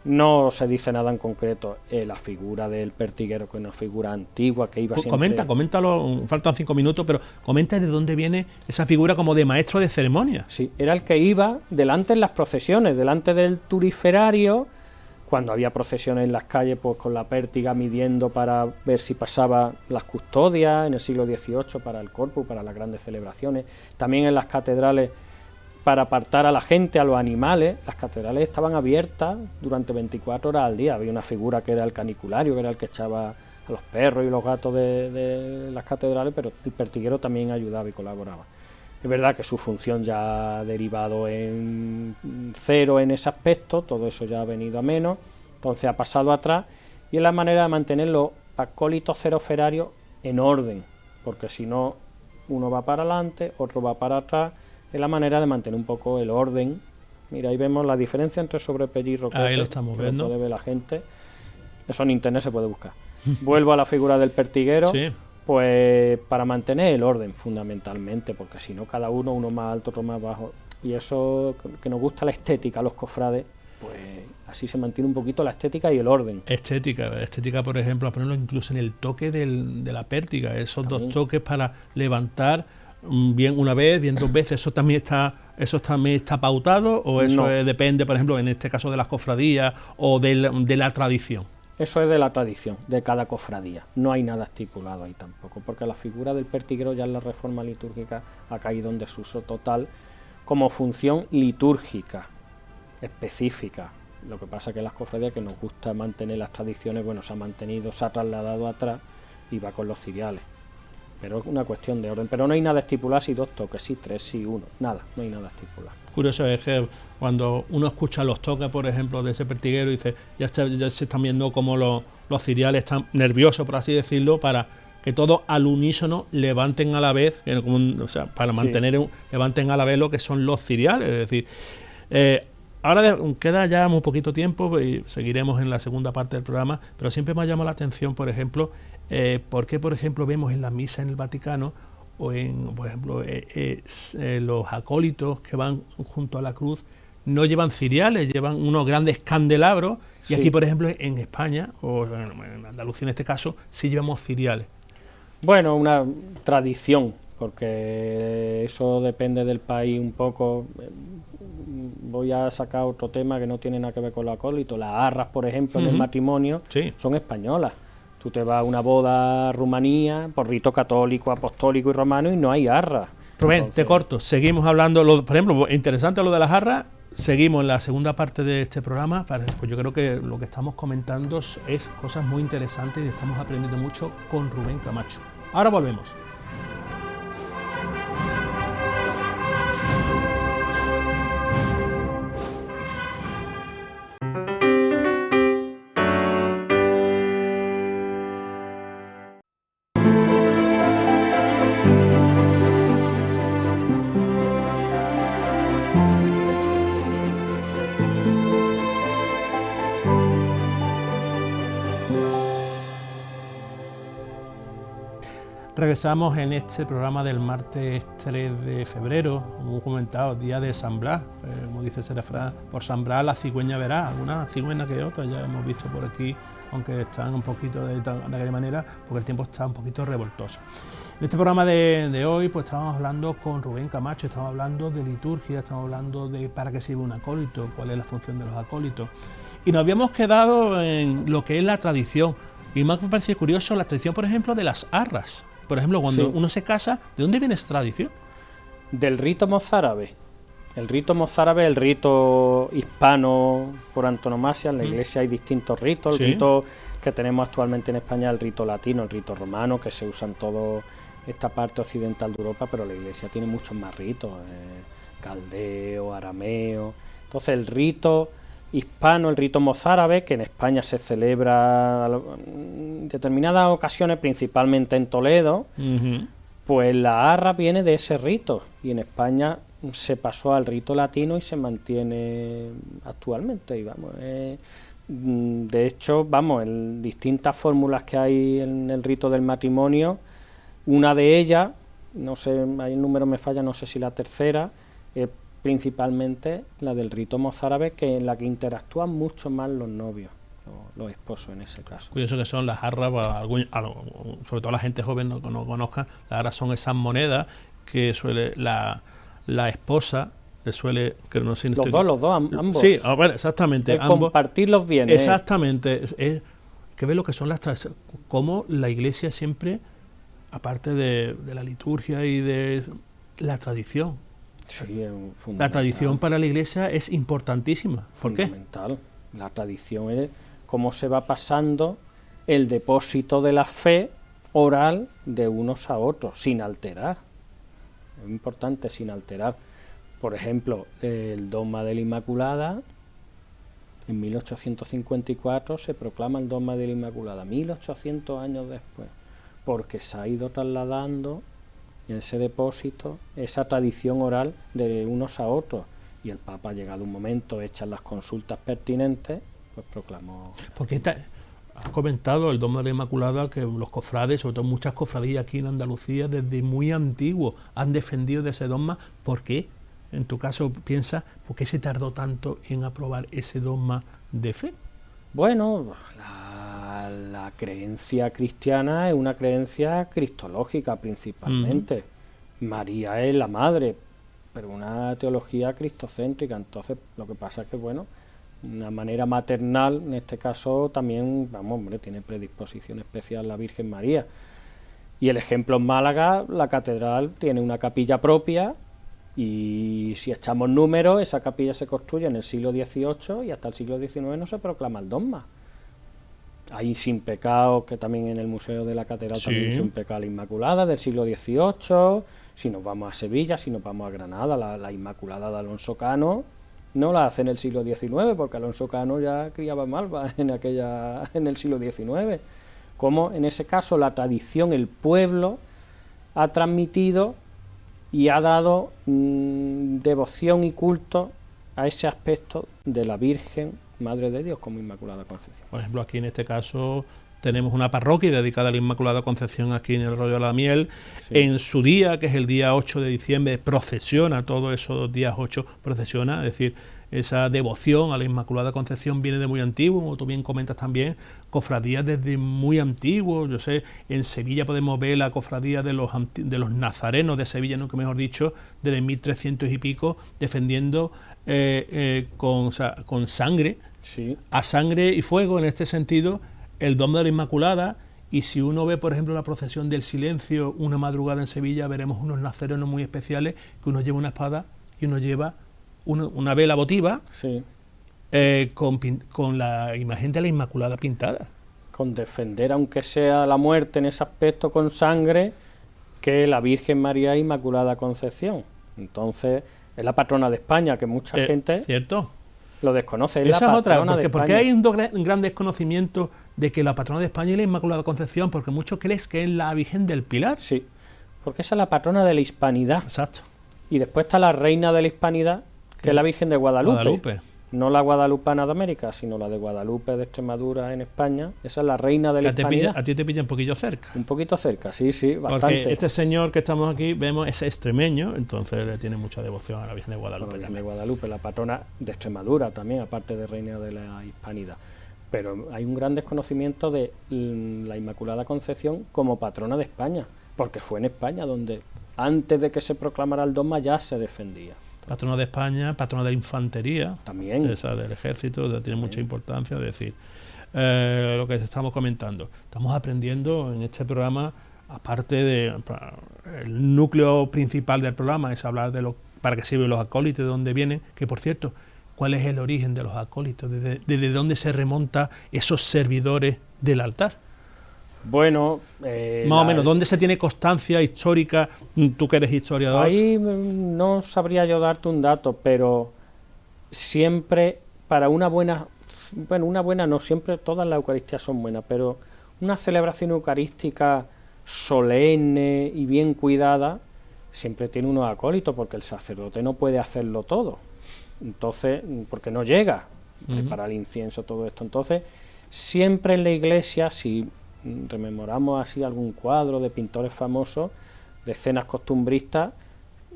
No se dice nada en concreto. La figura del pertiguero, que es una figura antigua que iba siempre... Coméntalo, faltan 5 minutos, pero comenta de dónde viene esa figura como de maestro de ceremonia. Sí, era el que iba delante en las procesiones, delante del turiferario, cuando había procesiones en las calles, pues con la pértiga midiendo para ver si pasaba las custodias en el siglo XVIII para el corpus, para las grandes celebraciones. También en las catedrales, para apartar a la gente, a los animales. Las catedrales estaban abiertas durante 24 horas al día. Había una figura que era el caniculario, que era el que echaba a los perros y los gatos de las catedrales, pero el pertiguero también ayudaba y colaboraba. Es verdad que su función ya ha derivado en cero en ese aspecto, todo eso ya ha venido a menos, entonces ha pasado atrás, y es la manera de mantener los acólitos ceroferarios en orden, porque si no, uno va para adelante, otro va para atrás. Es la manera de mantener un poco el orden. Mira, ahí vemos la diferencia entre sobrepelliz y roquete. Ahí lo estamos viendo. Lo puede ver la gente. Eso en internet se puede buscar. Vuelvo a la figura del pertiguero. Sí. Pues para mantener el orden, fundamentalmente, porque si no, cada uno más alto, otro más bajo. Y eso, que nos gusta la estética a los cofrades, pues así se mantiene un poquito la estética y el orden. Estética, por ejemplo, a ponerlo incluso en el toque de la pértiga, esos también. 2 toques para levantar bien una vez, bien 2 veces. ¿Eso también está pautado, o eso no? Depende, por ejemplo, en este caso de las cofradías o de la tradición? Eso es de la tradición, de cada cofradía. No hay nada estipulado ahí tampoco, porque la figura del pertiguero ya en la reforma litúrgica ha caído en desuso total como función litúrgica específica. Lo que pasa es que las cofradías, que nos gusta mantener las tradiciones, bueno, se ha mantenido, se ha trasladado atrás y va con los ciriales. Pero es una cuestión de orden. Pero no hay nada estipulado, si 2 toques, si 3, si 1. Nada, no hay nada estipulado. Curioso es que cuando uno escucha los toques, por ejemplo, de ese pertiguero, dice, ya se están viendo como los ciriales están nerviosos, por así decirlo, para que todos al unísono levanten a la vez, para mantener, levanten a la vez lo que son los ciriales. Es decir, ahora queda ya muy poquito tiempo y seguiremos en la segunda parte del programa, pero siempre me ha llamado la atención, por ejemplo, por qué, por ejemplo, vemos en la misa en el Vaticano, o por ejemplo, los acólitos que van junto a la cruz, no llevan ciriales, llevan unos grandes candelabros, y Sí. aquí, por ejemplo, en España, o en Andalucía en este caso, sí llevamos ciriales. Bueno, una tradición, porque eso depende del país un poco. Voy a sacar otro tema que no tiene nada que ver con los acólitos. Las arras, por ejemplo, en el Ujú. matrimonio, Sí. son españolas. Tú te vas a una boda a Rumanía por rito católico, apostólico y romano y no hay arras. Rubén, Entonces, te corto. Seguimos hablando, por ejemplo, interesante lo de las jarras. Seguimos en la segunda parte de este programa. Pues yo creo que lo que estamos comentando es cosas muy interesantes y estamos aprendiendo mucho con Rubén Camacho. Ahora volvemos. Regresamos en este programa del martes 3 de febrero, como hemos comentado, día de San Blas, como dice ese refrán, por San Blas la cigüeña verá, alguna cigüeña que otra, ya hemos visto por aquí, aunque están un poquito de aquella manera, porque el tiempo está un poquito revoltoso. En este programa de hoy, pues estamos hablando con Rubén Camacho, estamos hablando de liturgia, estamos hablando de para qué sirve un acólito, cuál es la función de los acólitos, y nos habíamos quedado en lo que es la tradición, y me ha parecido curioso la tradición, por ejemplo, de las arras. Por ejemplo, cuando Sí. uno se casa, ¿de dónde viene esta tradición? del rito mozárabe. El rito mozárabe, el rito hispano por antonomasia. En la iglesia hay distintos ritos. El Sí. rito que tenemos actualmente en España, el rito latino, el rito romano, que se usa en toda esta parte occidental de Europa, pero la iglesia tiene muchos más ritos, caldeo, arameo. Entonces el rito hispano, el rito mozárabe, que en España se celebra en determinadas ocasiones, principalmente en Toledo, pues la arra viene de ese rito, y en España se pasó al rito latino y se mantiene actualmente. Y vamos, de hecho, vamos, en distintas fórmulas que hay en el rito del matrimonio, una de ellas, no sé, ahí el número me falla, no sé si la tercera, es principalmente la del rito mozárabe, que en la que interactúan mucho más los novios, los esposos en ese caso. Curioso que son las jarras, sobre todo la gente joven no conozca, las jarras son esas monedas que suele la esposa le suele, que no sé, Los dos, ambos. Sí, a ver, exactamente, ambos. Compartir los bienes. Exactamente, es que ve lo que son las tradiciones, cómo la iglesia siempre, aparte de la liturgia y de la tradición. Sí, La tradición para la iglesia es importantísima. ¿Por qué? Fundamental. La tradición es cómo se va pasando el depósito de la fe oral de unos a otros, sin alterar. Es importante, sin alterar. Por ejemplo, el dogma de la Inmaculada, en 1854 se proclama el dogma de la Inmaculada, 1800 años después, porque se ha ido trasladando ese depósito, esa tradición oral de unos a otros, y el Papa, llegado un momento, hechas las consultas pertinentes, pues proclamó. Porque has comentado el dogma de la Inmaculada, que los cofrades, sobre todo muchas cofradías aquí en Andalucía, desde muy antiguo han defendido de ese dogma. ¿Por qué? En tu caso, piensa, ¿por qué se tardó tanto en aprobar ese dogma de fe? Bueno, la creencia cristiana es una creencia cristológica principalmente. María es la madre, pero una teología cristocéntrica. Entonces, lo que pasa es que, bueno, una manera maternal, en este caso, también, vamos, hombre, tiene predisposición especial la Virgen María. Y el ejemplo en Málaga, la catedral tiene una capilla propia, y si echamos números, esa capilla se construye en el siglo XVIII y hasta el siglo XIX no se proclama el dogma. Hay Sin Pecado, que también en el Museo de la Catedral también Sin Pecado la Inmaculada, del siglo XVIII. Si nos vamos a Sevilla, si nos vamos a Granada, la Inmaculada de Alonso Cano no la hace en el siglo XIX, porque Alonso Cano ya criaba malvas en el siglo XIX. Como en ese caso la tradición, el pueblo ha transmitido y ha dado devoción y culto a ese aspecto de la Virgen Madre de Dios como Inmaculada Concepción. Por ejemplo, aquí en este caso tenemos una parroquia dedicada a la Inmaculada Concepción aquí en el Rollo de la Miel. Sí. En su día, que es el día 8 de diciembre, procesiona, todos esos días 8 procesiona, es decir, esa devoción a la Inmaculada Concepción viene de muy antiguo, como tú bien comentas también, cofradías desde muy antiguo. Yo sé, en Sevilla podemos ver la cofradía de los nazarenos de Sevilla, nunca mejor dicho, desde 1300 y pico, defendiendo con sangre, Sí. a sangre y fuego, en este sentido, el Dom de la Inmaculada. Y si uno ve, por ejemplo, la procesión del silencio, una madrugada en Sevilla, veremos unos nazarenos muy especiales, que uno lleva una espada y uno lleva una vela votiva, Sí. con la imagen de la Inmaculada pintada. Con defender, aunque sea la muerte en ese aspecto con sangre, que la Virgen María Inmaculada Concepción. Entonces, es la patrona de España, que mucha gente ¿Cierto? lo desconoce. Es Esa la es otra, patrona de porque España. hay un gran desconocimiento de que la patrona de España es la Inmaculada Concepción, porque muchos creen que es la Virgen del Pilar. Sí, porque esa es la patrona de la Hispanidad. Exacto. Y después está la reina de la Hispanidad, que es la Virgen de Guadalupe. No la guadalupana de América, sino la de Guadalupe de Extremadura en España. Esa es la reina de la Hispanidad. A ti te pilla un poquillo cerca. Un poquito cerca, sí, bastante. Porque este señor que estamos aquí, vemos, es extremeño, entonces le tiene mucha devoción a la Virgen de Guadalupe. La Virgen también. de Guadalupe, la patrona de Extremadura también, aparte de reina de la Hispanidad. Pero hay un gran desconocimiento de la Inmaculada Concepción como patrona de España, porque fue en España donde antes de que se proclamara el dogma ya se defendía. Patrona de España, patrona de la infantería, También. esa del ejército, tiene mucha importancia. Es decir, lo que estamos comentando, estamos aprendiendo en este programa, aparte de el núcleo principal del programa es hablar de para qué sirven los acólitos, de dónde vienen, que por cierto, cuál es el origen de los acólitos, desde dónde se remonta esos servidores del altar. Bueno, más o menos, ¿dónde se tiene constancia histórica? Tú que eres historiador. Ahí no sabría yo darte un dato, pero siempre para una buena no, siempre todas las Eucaristías son buenas, pero una celebración eucarística solemne y bien cuidada siempre tiene unos acólitos, porque el sacerdote no puede hacerlo todo. Entonces, porque no llega para el incienso, todo esto. Entonces, siempre en la iglesia, si rememoramos así algún cuadro de pintores famosos, de escenas costumbristas,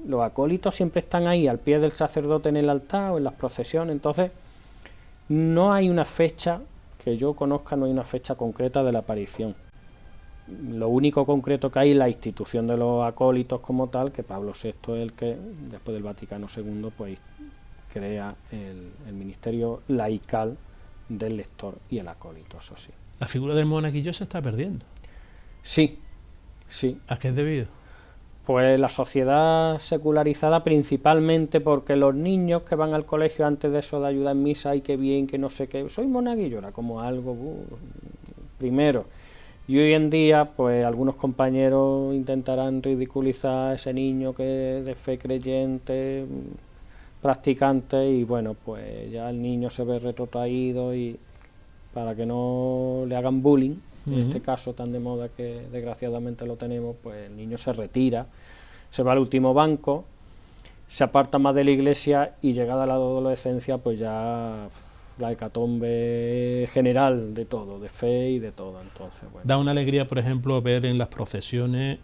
los acólitos siempre están ahí al pie del sacerdote en el altar o en las procesiones. Entonces no hay una fecha que yo conozca, no hay una fecha concreta de la aparición. Lo único concreto que hay es la institución de los acólitos como tal, que Pablo VI es el que después del Vaticano II pues crea el ministerio laical del lector y el acólito, eso sí. La figura del monaguillo se está perdiendo. Sí. ¿A qué es debido? Pues la sociedad secularizada, principalmente porque los niños que van al colegio antes de eso de ayudar en misa, y qué bien, que no sé qué, soy monaguillo, era como algo primero. Y hoy en día, pues algunos compañeros intentarán ridiculizar a ese niño que es de fe creyente, practicante, y bueno, pues ya el niño se ve retrotraído, y para que no le hagan bullying, en este caso tan de moda que desgraciadamente lo tenemos, pues el niño se retira, se va al último banco, se aparta más de la iglesia, y llegada la adolescencia pues ya la hecatombe general de todo, de fe y de todo. Entonces, bueno. Da una alegría, por ejemplo, ver en las procesiones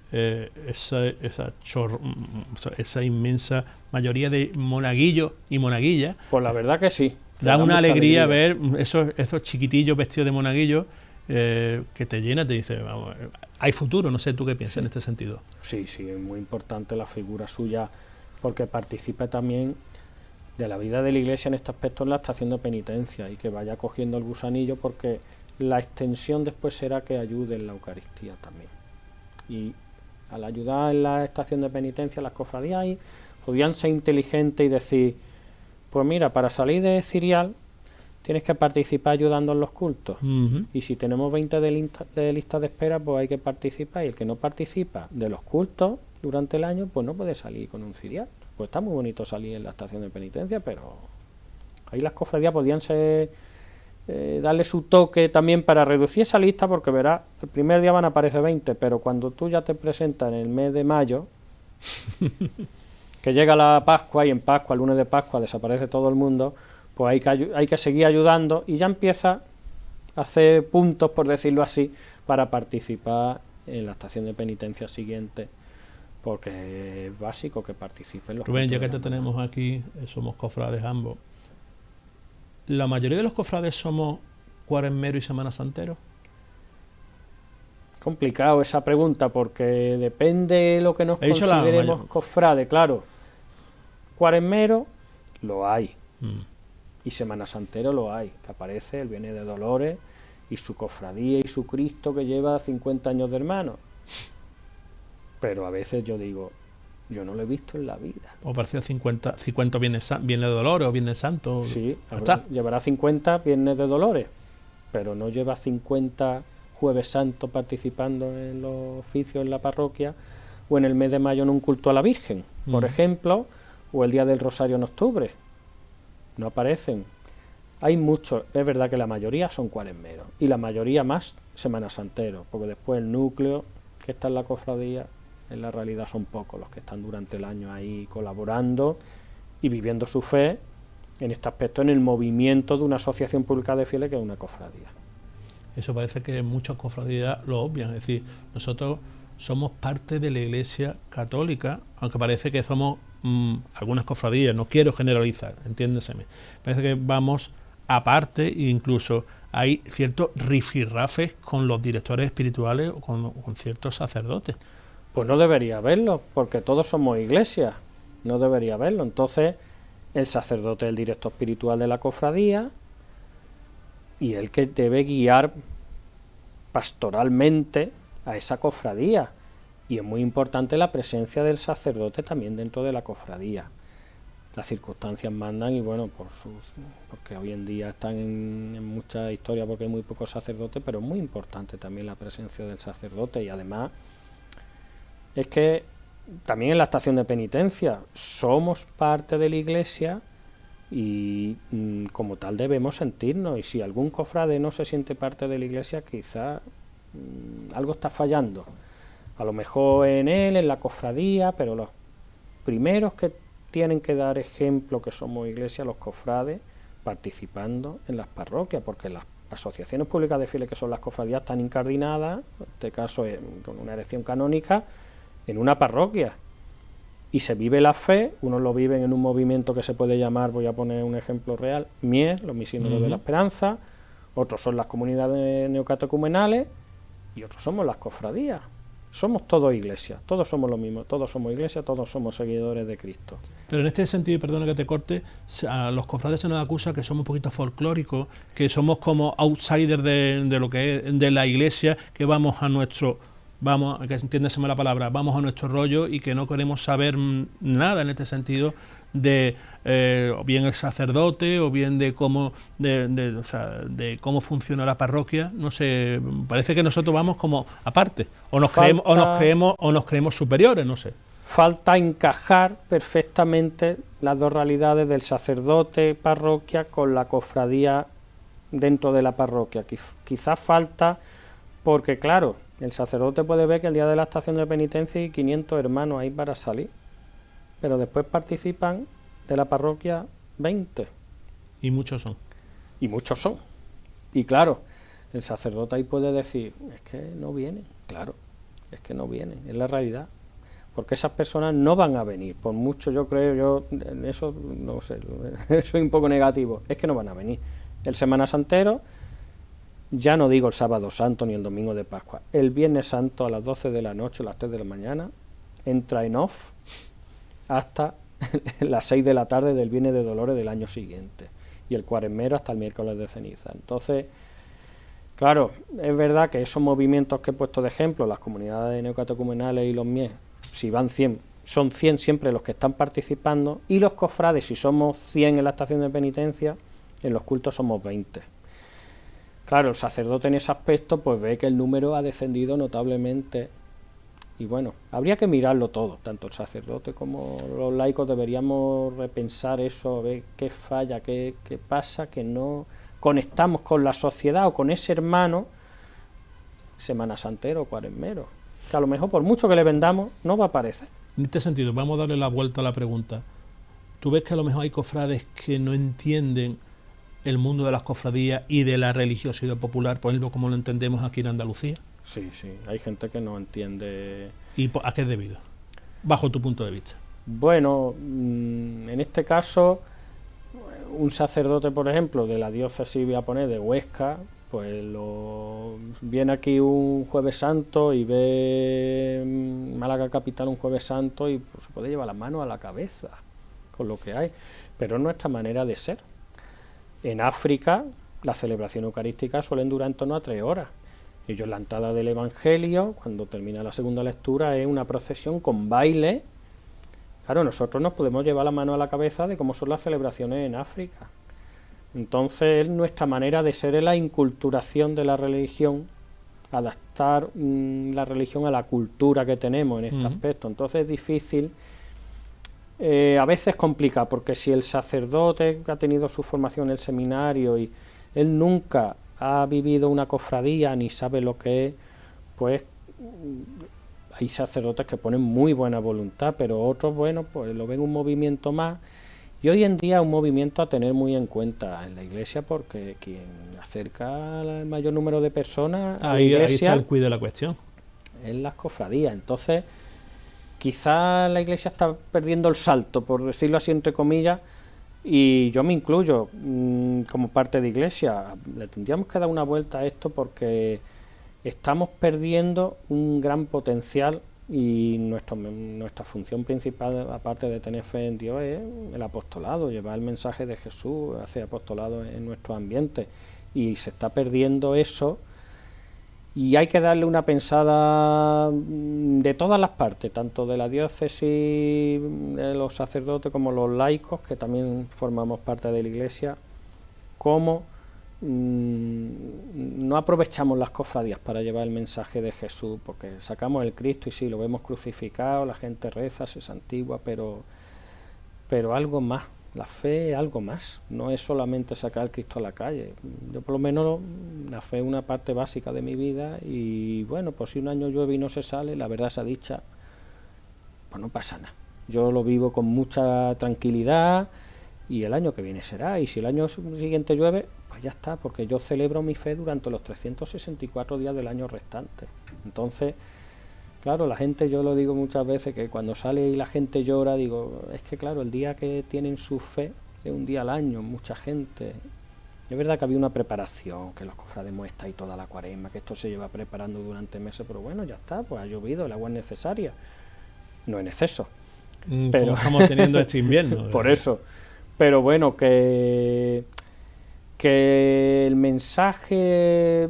esa inmensa mayoría de monaguillos y monaguillas. Pues la verdad que sí. Da una alegría ver esos chiquitillos vestidos de monaguillos, que te llena, te dice, vamos, hay futuro. No sé tú qué piensas en este sentido. Sí, es muy importante la figura suya, porque participa también de la vida de la iglesia en este aspecto, en la estación de penitencia, y que vaya cogiendo el gusanillo, porque la extensión después será que ayude en la Eucaristía también. Y al ayudar en la estación de penitencia, las cofradías ahí podían ser inteligentes y decir, pues mira, para salir de Cirial tienes que participar ayudando en los cultos. Y si tenemos 20 de lista de espera, pues hay que participar, y el que no participa de los cultos durante el año, pues no puede salir con un cirial. Pues está muy bonito salir en la estación de penitencia, pero ahí las cofradías podían ser, darle su toque también para reducir esa lista, porque verás, el primer día van a aparecer 20, pero cuando tú ya te presentas en el mes de mayo, que llega la Pascua, y en Pascua, el lunes de Pascua, desaparece todo el mundo, pues hay que seguir ayudando, y ya empieza a hacer puntos, por decirlo así, para participar en la estación de penitencia siguiente, porque es básico que participen los. Rubén, ya que te tenemos aquí, somos cofrades ambos, ¿La mayoría de los cofrades somos cuaresmeros y semanasanteros? Complicado esa pregunta, porque depende de lo que nos He dicho la consideremos mayor. cofrade, claro. Cuaresmero lo hay, Mm. y semanasantero lo hay, que aparece el Viernes de Dolores y su cofradía y su Cristo que lleva 50 años de hermano. Pero a veces yo digo, yo no lo he visto en la vida. O parecido 50 Viernes de Dolores o Viernes Santo. Sí, Está. llevará 50 Viernes de Dolores, pero no lleva 50 Jueves Santo participando en los oficios en la parroquia, o en el mes de mayo en un culto a la Virgen, por ejemplo, o el Día del Rosario en octubre. No aparecen. Hay muchos, es verdad que la mayoría son cuaresmeros, y la mayoría más semanasanteros, porque después el núcleo que está en la cofradía, en la realidad son pocos los que están durante el año ahí colaborando y viviendo su fe en este aspecto, en el movimiento de una asociación pública de fieles que es una cofradía. Eso parece que muchas cofradías lo obvian. Es decir, nosotros somos parte de la Iglesia Católica, aunque parece que somos algunas cofradías, no quiero generalizar, entiéndeseme. Parece que vamos aparte e incluso hay ciertos rifirrafes con los directores espirituales o con ciertos sacerdotes. Pues no debería haberlo, porque todos somos iglesia, no debería haberlo. Entonces, el sacerdote es el director espiritual de la cofradía y el que debe guiar pastoralmente a esa cofradía. Y es muy importante la presencia del sacerdote también dentro de la cofradía. Las circunstancias mandan y bueno, porque hoy en día están en mucha historia porque hay muy pocos sacerdotes, pero es muy importante también la presencia del sacerdote. Y además es que también en la estación de penitencia somos parte de la iglesia y como tal debemos sentirnos, y si algún cofrade no se siente parte de la iglesia, quizá algo está fallando, a lo mejor en él, en la cofradía, pero los primeros que tienen que dar ejemplo que somos iglesia, los cofrades, participando en las parroquias, porque las asociaciones públicas de fieles, que son las cofradías, están incardinadas, en este caso con una erección canónica, en una parroquia, y se vive la fe. Unos lo viven en un movimiento que se puede llamar, voy a poner un ejemplo real, Mies, los misioneros de la esperanza, otros son las comunidades neocatecumenales y otros somos las cofradías. Somos todos iglesia, todos somos lo mismo, todos somos iglesia, todos somos seguidores de Cristo. Pero en este sentido, y perdona que te corte, a los cofrades se nos acusa que somos un poquito folclóricos, que somos como outsiders de lo que es de la iglesia, que vamos a nuestro, que entiéndeseme la palabra, vamos a nuestro rollo y que no queremos saber nada en este sentido de o bien el sacerdote o bien de cómo de cómo funciona la parroquia. No sé, parece que nosotros vamos como aparte o nos creemos superiores, no sé. Falta encajar perfectamente las dos realidades del sacerdote parroquia con la cofradía dentro de la parroquia. Quizás falta porque, claro, el sacerdote puede ver que el día de la estación de penitencia hay 500 hermanos ahí para salir, pero después participan de la parroquia 20. Y muchos son. Y muchos son. Y claro, el sacerdote ahí puede decir, es que no vienen. Claro, es que no vienen, es la realidad. Porque esas personas no van a venir, por mucho yo en eso, no sé, soy un poco negativo, es que no van a venir. El Semana Santero, ya no digo el Sábado Santo ni el Domingo de Pascua, el Viernes Santo a las 12 de la noche, a las 3 de la mañana, entra en off hasta las 6 de la tarde del Viernes de Dolores del año siguiente, y el Cuaresmero hasta el miércoles de ceniza. Entonces, claro, es verdad que esos movimientos que he puesto de ejemplo, las comunidades neocatecumenales y los Mies, si van 100, son 100 siempre los que están participando, y los cofrades, si somos 100 en la estación de penitencia, en los cultos somos 20. Claro, el sacerdote en ese aspecto pues ve que el número ha descendido notablemente, y bueno, habría que mirarlo todo, tanto el sacerdote como los laicos deberíamos repensar eso, ver qué falla, qué pasa, que no conectamos con la sociedad o con ese hermano semanasantero o cuaresmero, que a lo mejor por mucho que le vendamos no va a aparecer. En este sentido, vamos a darle la vuelta a la pregunta. ¿Tú ves que a lo mejor hay cofrades que no entienden el mundo de las cofradías y de la religiosidad popular, por ejemplo, como lo entendemos aquí en Andalucía? Sí, hay gente que no entiende. ¿Y a qué es debido? Bajo tu punto de vista. Bueno, en este caso, un sacerdote, por ejemplo, de la diócesis, voy a poner, de Huesca, pues viene aquí un Jueves Santo y ve Málaga capital un Jueves Santo y pues, se puede llevar la mano a la cabeza con lo que hay, pero es nuestra manera de ser. En África, las celebraciones eucarísticas suelen durar en torno a 3 horas. Ellos, la entrada del Evangelio, cuando termina la segunda lectura, es una procesión con baile. Claro, nosotros nos podemos llevar la mano a la cabeza de cómo son las celebraciones en África. Entonces, nuestra manera de ser es la inculturación de la religión, adaptar la religión a la cultura que tenemos en este aspecto. Entonces es difícil, a veces complica, porque si el sacerdote que ha tenido su formación en el seminario y él nunca ha vivido una cofradía ni sabe lo que es, pues hay sacerdotes que ponen muy buena voluntad, pero otros, bueno, pues lo ven un movimiento más. Y hoy en día es un movimiento a tener muy en cuenta en la Iglesia, porque quien acerca al mayor número de personas a la Iglesia, ahí está el cuidado de la cuestión, es las cofradías. Entonces, quizás la Iglesia está perdiendo el salto, por decirlo así entre comillas, y yo me incluyo como parte de Iglesia. Le tendríamos que dar una vuelta a esto, porque estamos perdiendo un gran potencial, y nuestra función principal, aparte de tener fe en Dios, es el apostolado, llevar el mensaje de Jesús, hacer apostolado en nuestro ambiente, y se está perdiendo eso, y hay que darle una pensada de todas las partes, tanto de la diócesis, de los sacerdotes, como los laicos, que también formamos parte de la Iglesia, como no aprovechamos las cofradías para llevar el mensaje de Jesús, porque sacamos el Cristo y sí, lo vemos crucificado, la gente reza, se santigua, pero algo más. La fe es algo más, no es solamente sacar el Cristo a la calle. Yo, por lo menos, la fe es una parte básica de mi vida, y bueno, pues si un año llueve y no se sale, la verdad sea dicha, pues no pasa nada. Yo lo vivo con mucha tranquilidad, y el año que viene será, y si el año siguiente llueve, pues ya está, porque yo celebro mi fe durante los 364 días del año restante. Entonces, claro, la gente, yo lo digo muchas veces, que cuando sale y la gente llora, digo, es que claro, el día que tienen su fe es un día al año, mucha gente. Es verdad que había una preparación, que los cofrades hemos estado ahí toda la cuaresma, que esto se lleva preparando durante meses, pero bueno, ya está, pues ha llovido, el agua es necesaria, no en exceso. Pero como estamos teniendo este invierno. Por eso. Pero bueno, que el mensaje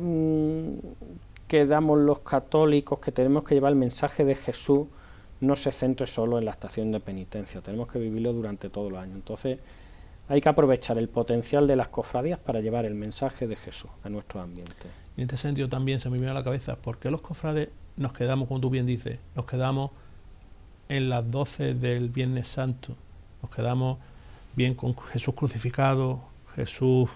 que damos los católicos, que tenemos que llevar el mensaje de Jesús, no se centre solo en la estación de penitencia, tenemos que vivirlo durante todo el año. Entonces hay que aprovechar el potencial de las cofradías para llevar el mensaje de Jesús a nuestro ambiente. Y en este sentido también se me viene a la cabeza, ¿por qué los cofrades nos quedamos, como tú bien dices, nos quedamos en las 12 del Viernes Santo, nos quedamos bien con Jesús crucificado, Jesús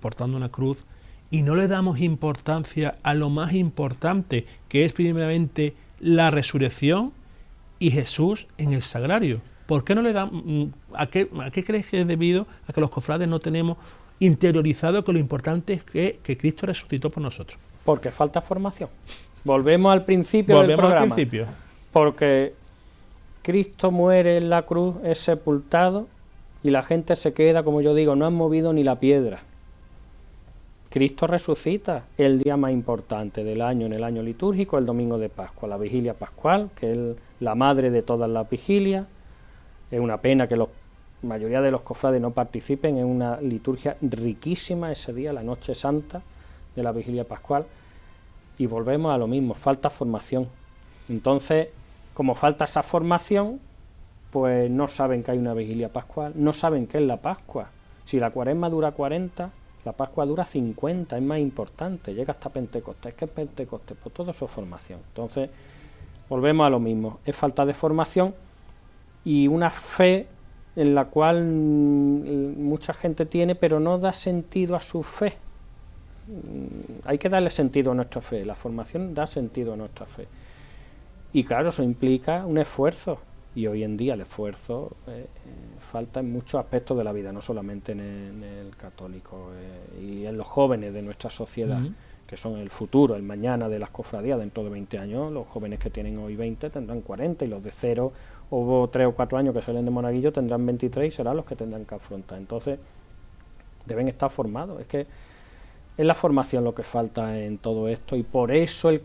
portando una cruz, y no le damos importancia a lo más importante, que es primeramente la resurrección y Jesús en el sagrario? ¿Por qué no le damos? ¿A qué crees que es debido a que los cofrades no tenemos interiorizado que lo importante es que Cristo resucitó por nosotros? Porque falta formación. Volvemos al principio del programa. Al principio. Porque Cristo muere en la cruz, es sepultado, y la gente se queda, como yo digo, no han movido ni la piedra. Cristo resucita el día más importante del año, en el año litúrgico, el domingo de Pascua, la vigilia pascual, que es la madre de todas las vigilias. Es una pena que la mayoría de los cofrades no participen, es una liturgia riquísima ese día, la noche santa de la vigilia pascual, y volvemos a lo mismo, falta formación. Entonces, como falta esa formación, pues no saben que hay una vigilia pascual, no saben qué es la Pascua. Si la cuaresma dura 40, la Pascua dura 50, es más importante, llega hasta Pentecostés. ¿Qué es Pentecostés? Pues todo eso es formación. Entonces, volvemos a lo mismo, es falta de formación y una fe en la cual mucha gente tiene, pero no da sentido a su fe. Hay que darle sentido a nuestra fe, la formación da sentido a nuestra fe. Y claro, eso implica un esfuerzo. Y hoy en día el esfuerzo falta en muchos aspectos de la vida, no solamente en el católico, y en los jóvenes de nuestra sociedad, que son el futuro, el mañana de las cofradías. Dentro de 20 años, los jóvenes que tienen hoy 20 tendrán 40, y los de 0 o 3 o 4 años que salen de monaguillo tendrán 23 y serán los que tendrán que afrontar. Entonces, deben estar formados. Es que es la formación lo que falta en todo esto, y por eso el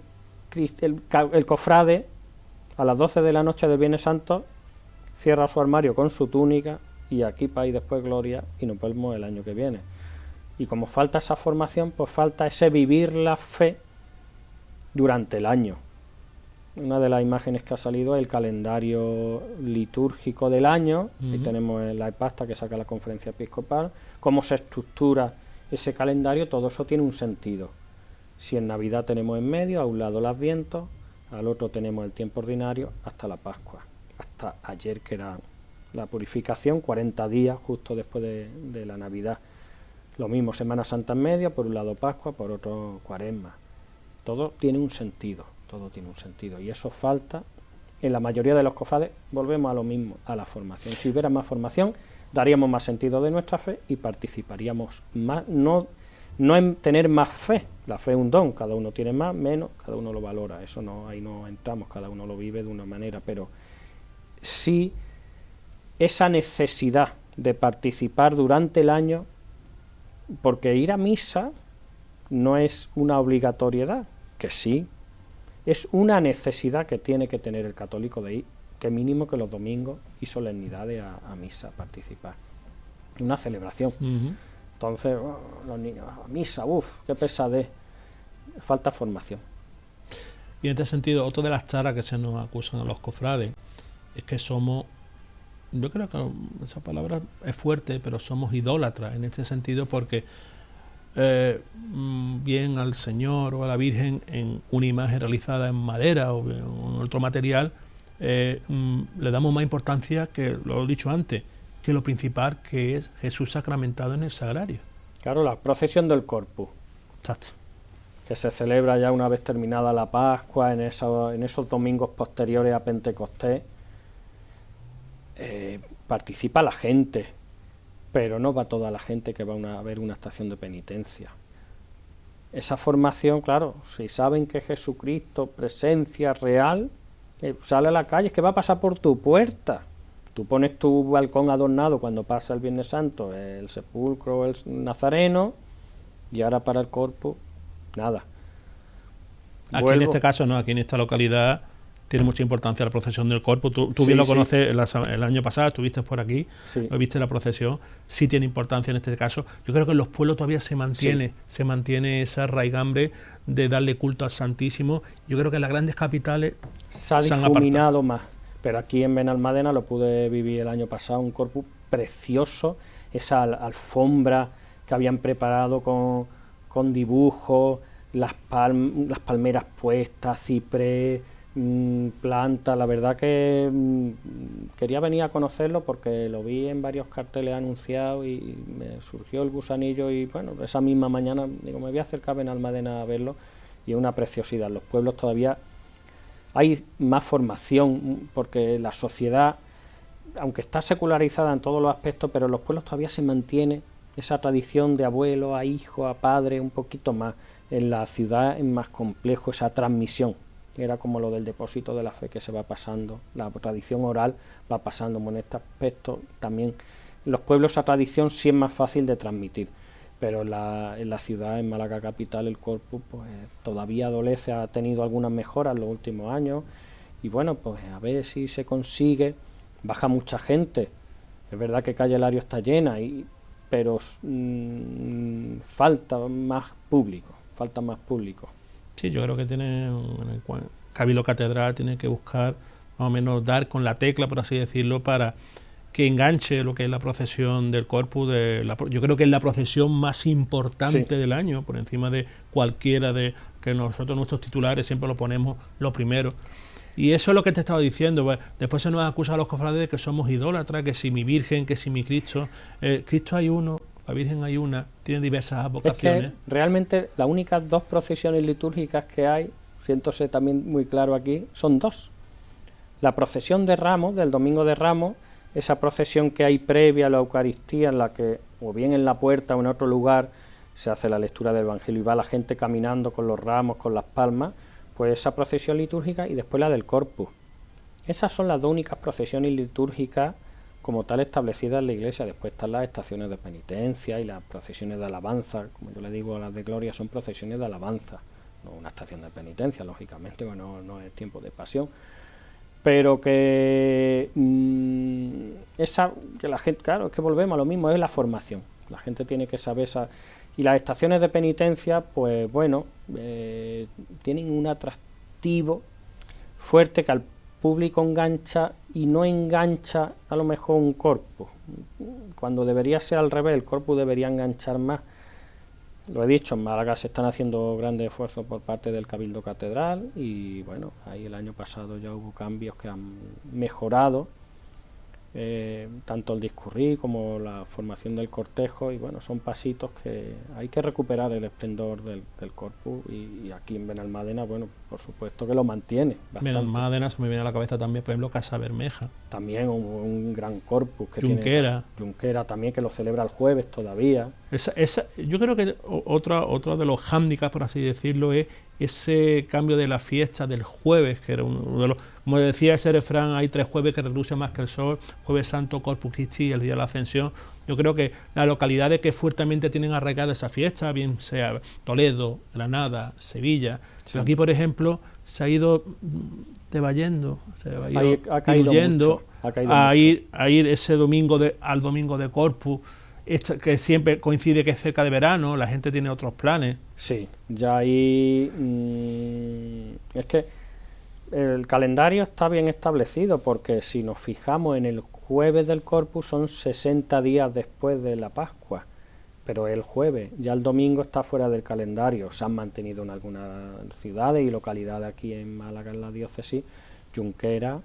cofrade a las 12 de la noche del Viernes Santo cierra su armario con su túnica y aquí paz y después gloria, y nos vemos el año que viene. Y como falta esa formación, pues falta ese vivir la fe durante el año. Una de las imágenes que ha salido es el calendario litúrgico del año. Ahí tenemos la epasta que saca la Conferencia Episcopal, cómo se estructura ese calendario. Todo eso tiene un sentido. Si en Navidad tenemos en medio, a un lado el Adviento, al otro tenemos el tiempo ordinario, hasta la Pascua, hasta ayer, que era la purificación, 40 días justo después de la Navidad. Lo mismo, Semana Santa en medio, por un lado Pascua, por otro Cuaresma. Todo tiene un sentido, y eso falta en la mayoría de los cofrades. Volvemos a lo mismo, a la formación. Si hubiera más formación, daríamos más sentido de nuestra fe y participaríamos más, no en tener más fe. La fe es un don, cada uno tiene más, menos, cada uno lo valora, eso no, ahí no entramos, cada uno lo vive de una manera, pero sí esa necesidad de participar durante el año, porque ir a misa no es una obligatoriedad, que sí, es una necesidad que tiene que tener el católico de ir, que mínimo que los domingos y solemnidades a misa, participar. Una celebración. Entonces, los niños, a misa, qué pesadez. Falta formación. Y en este sentido, otra de las taras que se nos acusan a los cofrades es que somos, yo creo que esa palabra es fuerte, pero somos idólatras en este sentido, porque bien al Señor o a la Virgen en una imagen realizada en madera o en otro material, le damos más importancia, que lo he dicho antes, que lo principal, que es Jesús sacramentado en el sagrario. Claro, la procesión del Corpus. Exacto. Que se celebra ya una vez terminada la Pascua, en esos domingos posteriores a Pentecostés. Participa la gente, pero no va toda la gente que va a ver una estación de penitencia. Esa formación, claro, si saben que Jesucristo, presencia real, sale a la calle, es que va a pasar por tu puerta. Tú pones tu balcón adornado cuando pasa el Viernes Santo, el sepulcro, el Nazareno, y ahora para el Corpus, nada. Aquí en este caso no, aquí en esta localidad tiene mucha importancia la procesión del Corpus. Tú bien lo conoces, el año pasado estuviste por aquí, lo viste la procesión, sí tiene importancia en este caso. Yo creo que en los pueblos todavía se mantiene esa raigambre de darle culto al Santísimo. Yo creo que en las grandes capitales se ha difuminado más, pero aquí en Benalmádena lo pude vivir el año pasado, un Corpus precioso, esa alfombra que habían preparado con dibujos, las palmeras puestas, ciprés, planta. La verdad que quería venir a conocerlo porque lo vi en varios carteles anunciados y me surgió el gusanillo, y bueno, esa misma mañana digo, me voy a acercar a Benalmádena a verlo, y es una preciosidad. Los pueblos todavía hay más formación, porque la sociedad, aunque está secularizada en todos los aspectos, pero en los pueblos todavía se mantiene esa tradición de abuelo a hijo, a padre, un poquito más. En la ciudad es más complejo esa transmisión. Era como lo del depósito de la fe, que se va pasando, la tradición oral va pasando. En este aspecto también en los pueblos esa tradición sí es más fácil de transmitir, pero en la ciudad, en Málaga capital, el Corpus pues todavía adolece, ha tenido algunas mejoras en los últimos años, y bueno, pues a ver si se consigue. Baja mucha gente, es verdad que Calle Lario está llena, pero falta más público. Sí, yo creo que Cabildo Catedral tiene que buscar más o menos dar con la tecla, por así decirlo, para que enganche lo que es la procesión del Corpus. Yo creo que es la procesión más importante del año, por encima de cualquiera de que nosotros, nuestros titulares, siempre lo ponemos lo primero. Y eso es lo que te estaba diciendo. Pues, después se nos acusa a los cofrades de que somos idólatras, que si mi Virgen, que si mi Cristo. Cristo hay uno, la Virgen hay una, tiene diversas vocaciones. Es que realmente las únicas dos procesiones litúrgicas que hay, siéntose también muy claro aquí, son dos. La procesión de Ramos, del Domingo de Ramos, esa procesión que hay previa a la Eucaristía, en la que o bien en la puerta o en otro lugar se hace la lectura del Evangelio y va la gente caminando con los ramos, con las palmas, pues esa procesión litúrgica, y después la del Corpus. Esas son las dos únicas procesiones litúrgicas como tal establecidas en la Iglesia. Después están las estaciones de penitencia y las procesiones de alabanza. Como yo le digo, las de gloria son procesiones de alabanza, no una estación de penitencia, lógicamente, bueno, no es tiempo de pasión. Pero que que la gente, claro, es que volvemos a lo mismo, es la formación. La gente tiene que saber y las estaciones de penitencia, pues bueno, tienen un atractivo fuerte que al público engancha y no engancha a lo mejor un corpus, cuando debería ser al revés, el corpus debería enganchar más. Lo he dicho, en Málaga se están haciendo grandes esfuerzos por parte del Cabildo Catedral y bueno, ahí el año pasado ya hubo cambios que han mejorado tanto el discurrir como la formación del cortejo, y bueno, son pasitos que hay que recuperar el esplendor del corpus, y aquí en Benalmádena, bueno, por supuesto que lo mantiene bastante. Benalmádena, se me viene a la cabeza también, por ejemplo, Casa Bermeja. También un gran corpus que Junquera. tiene Junquera también, que lo celebra el jueves todavía. Yo creo que otro de los hándicaps, por así decirlo, es ese cambio de la fiesta del jueves, que era uno de los, como decía ese refrán, hay 3 jueves que relucen más que el sol: Jueves Santo, Corpus Christi y el Día de la Ascensión. Yo creo que las localidades que fuertemente tienen arraigada esa fiesta, bien sea Toledo, Granada, Sevilla, sí. Pero aquí, por ejemplo, se ha ido debayendo, se ha ido diluyendo a ir ese domingo al domingo de Corpus, que siempre coincide que es cerca de verano, la gente tiene otros planes. Sí, ya ahí es que el calendario está bien establecido, porque si nos fijamos en el jueves del Corpus son 60 días después de la Pascua, pero el jueves, ya el domingo está fuera del calendario. Se han mantenido en algunas ciudades y localidades aquí en Málaga, en la diócesis, Junquera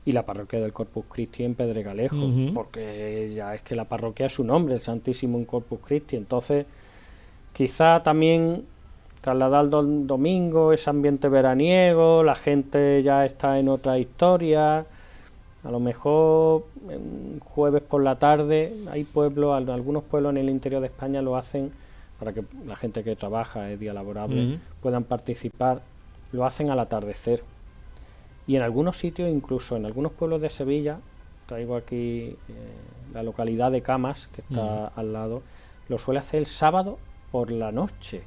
y la parroquia del Corpus Christi en Pedregalejo, porque ya es que la parroquia es su nombre, el Santísimo Corpus Christi. Entonces, quizá también trasladar el domingo, ese ambiente veraniego, la gente ya está en otra historia. A lo mejor jueves por la tarde, hay pueblos, algunos pueblos en el interior de España lo hacen para que la gente que trabaja, es día laborable, puedan participar, lo hacen al atardecer. Y en algunos sitios, incluso en algunos pueblos de Sevilla, traigo aquí la localidad de Camas, que está al lado, lo suele hacer el sábado por la noche.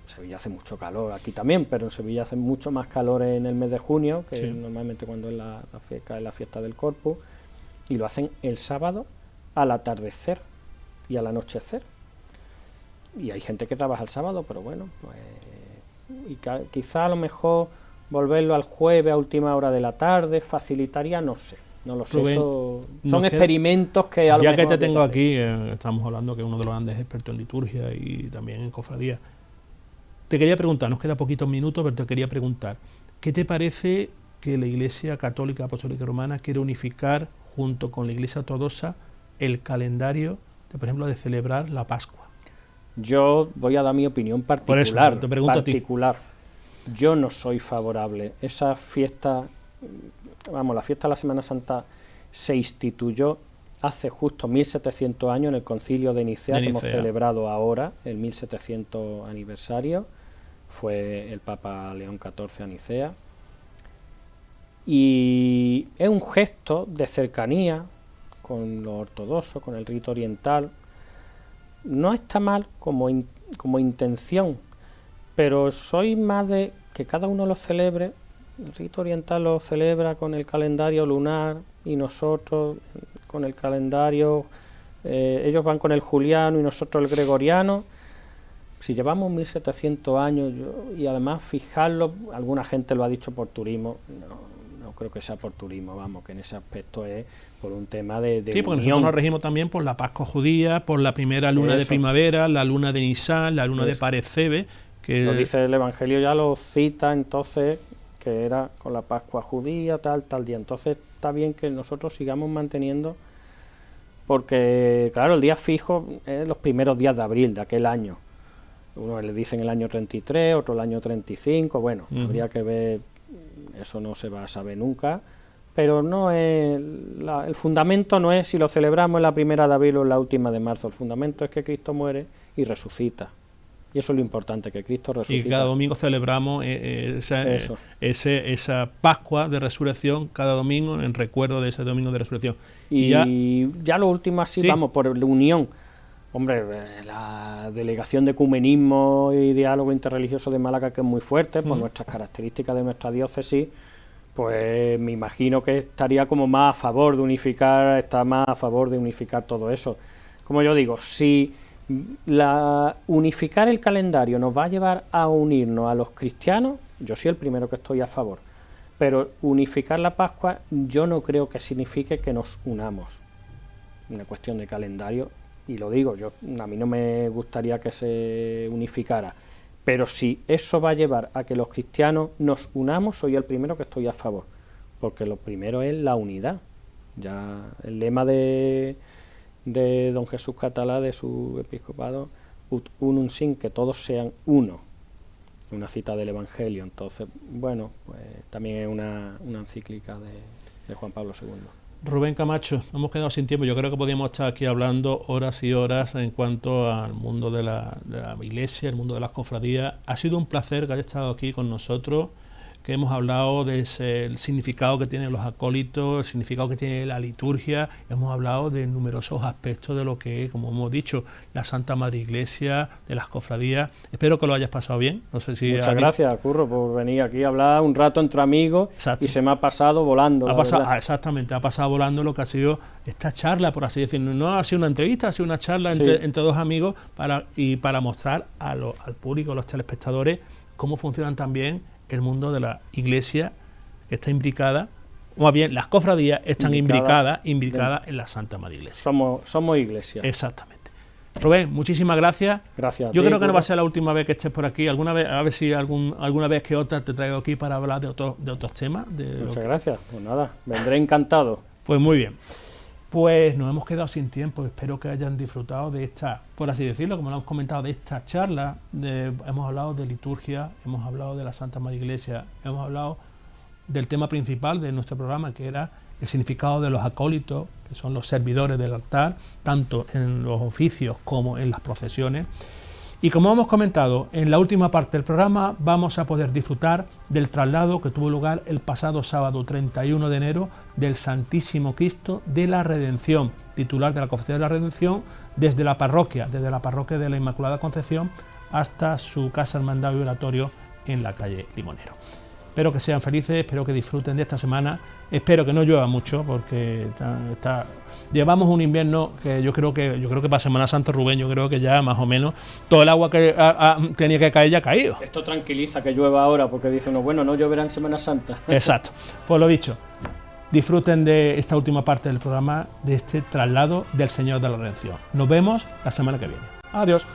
En Sevilla hace mucho calor, aquí también, pero en Sevilla hace mucho más calor en el mes de junio, que normalmente cuando es la fiesta del Corpus, y lo hacen el sábado al atardecer y al anochecer. Y hay gente que trabaja el sábado, pero bueno, pues quizá a lo mejor volverlo al jueves a última hora de la tarde facilitaría, no sé, no lo sé. Rubén, son experimentos que a lo ya mejor que te tengo aquí, estamos hablando que uno de los grandes expertos en liturgia y también en cofradía. Te quería preguntar, nos queda poquitos minutos, pero te quería preguntar, ¿qué te parece que la Iglesia Católica Apostólica Romana quiere unificar junto con la Iglesia Ortodoxa el calendario, por ejemplo, de celebrar la Pascua? Yo voy a dar mi opinión particular. Por eso, te pregunto particular. A ti. Yo no soy favorable. Esa fiesta, la fiesta de la Semana Santa se instituyó hace justo 1700 años en el Concilio de Nicea, que hemos celebrado ahora, el 1700 aniversario. Fue el Papa León XIV a Nicea. Y es un gesto de cercanía con lo ortodoxo, con el rito oriental. No está mal como intención, pero soy más de que cada uno lo celebre. El rito oriental lo celebra con el calendario lunar y nosotros con el calendario, ellos van con el juliano y nosotros el gregoriano. Si llevamos 1700 años y además fijarlo, alguna gente lo ha dicho por turismo, no creo que sea por turismo, vamos, que en ese aspecto es por un tema de sí, porque nosotros nos regimos también por la Pascua judía, por la primera luna de primavera, la luna de Nisan, la luna de Parezebe, que lo dice el Evangelio, ya lo cita entonces, que era con la Pascua judía, tal día. Entonces está bien que nosotros sigamos manteniendo, porque claro, el día fijo es los primeros días de abril de aquel año. Uno le dicen el año 33, otro el año 35, bueno, habría que ver, eso no se va a saber nunca, pero no es el fundamento no es si lo celebramos en la primera de abril o en la última de marzo, el fundamento es que Cristo muere y resucita. Y eso es lo importante, que Cristo resucita. Y cada domingo celebramos esa Pascua de Resurrección, cada domingo, en recuerdo de ese domingo de Resurrección. Y ya lo último así, sí. Vamos, por la unión. Hombre, la Delegación de Ecumenismo y Diálogo Interreligioso de Málaga, que es muy fuerte, por nuestras características de nuestra diócesis, pues me imagino que estaría como más a favor de unificar, está más a favor de unificar todo eso. Como yo digo, si unificar el calendario nos va a llevar a unirnos a los cristianos, yo soy el primero que estoy a favor. Pero unificar la Pascua yo no creo que signifique que nos unamos. Una cuestión de calendario, y lo digo, a mí no me gustaría que se unificara. Pero si eso va a llevar a que los cristianos nos unamos, soy el primero que estoy a favor. Porque lo primero es la unidad. Ya el lema de don Jesús Catalá, de su episcopado, ut unum sin, que todos sean uno, una cita del Evangelio. Entonces, bueno, pues también es una encíclica de Juan Pablo II. Rubén Camacho, hemos quedado sin tiempo. Yo creo que podríamos estar aquí hablando horas y horas en cuanto al mundo de la iglesia, el mundo de las cofradías. Ha sido un placer que haya estado aquí con nosotros, que hemos hablado del significado que tienen los acólitos, el significado que tiene la liturgia, hemos hablado de numerosos aspectos de lo que es, como hemos dicho, la Santa Madre Iglesia, de las cofradías. Espero que lo hayas pasado bien. No sé si muchas gracias, Curro, por venir aquí a hablar un rato entre amigos. Exacto. Y se me ha pasado volando. Exactamente, ha pasado volando lo que ha sido esta charla, por así decirlo. No ha sido una entrevista, ha sido una charla entre dos amigos para mostrar al público, a los telespectadores, cómo funcionan también el mundo de la iglesia, que está implicada, o más bien las cofradías están imbricadas en la Santa Madre Iglesia. Somos iglesia. Exactamente. Rubén, muchísimas gracias. Gracias. Yo creo que no va a ser la última vez que estés por aquí. Alguna vez, a ver si alguna vez que otra te traigo aquí para hablar de otros temas. Muchas gracias. Pues nada, vendré encantado. Pues muy bien. Pues nos hemos quedado sin tiempo. Espero que hayan disfrutado de esta, por así decirlo, como lo hemos comentado, de esta charla. Hemos hablado de liturgia, hemos hablado de la Santa Madre Iglesia, hemos hablado del tema principal de nuestro programa, que era el significado de los acólitos, que son los servidores del altar, tanto en los oficios como en las procesiones. Y como hemos comentado, en la última parte del programa vamos a poder disfrutar del traslado que tuvo lugar el pasado sábado 31 de enero del Santísimo Cristo de la Redención, titular de la Cofradía de la Redención, desde la parroquia de la Inmaculada Concepción hasta su casa hermandad y oratorio en la calle Limonero. Espero que sean felices, espero que disfruten de esta semana, espero que no llueva mucho, porque llevamos un invierno que yo creo que para Semana Santa, Rubén, yo creo que ya más o menos todo el agua que tenía que caer ya ha caído. Esto tranquiliza que llueva ahora, porque dice uno, bueno, no lloverá en Semana Santa. Exacto. Pues lo dicho, disfruten de esta última parte del programa, de este traslado del Señor de la Redención. Nos vemos la semana que viene. Adiós.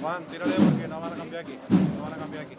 Juan, tírale porque no van a cambiar aquí. No van a cambiar aquí.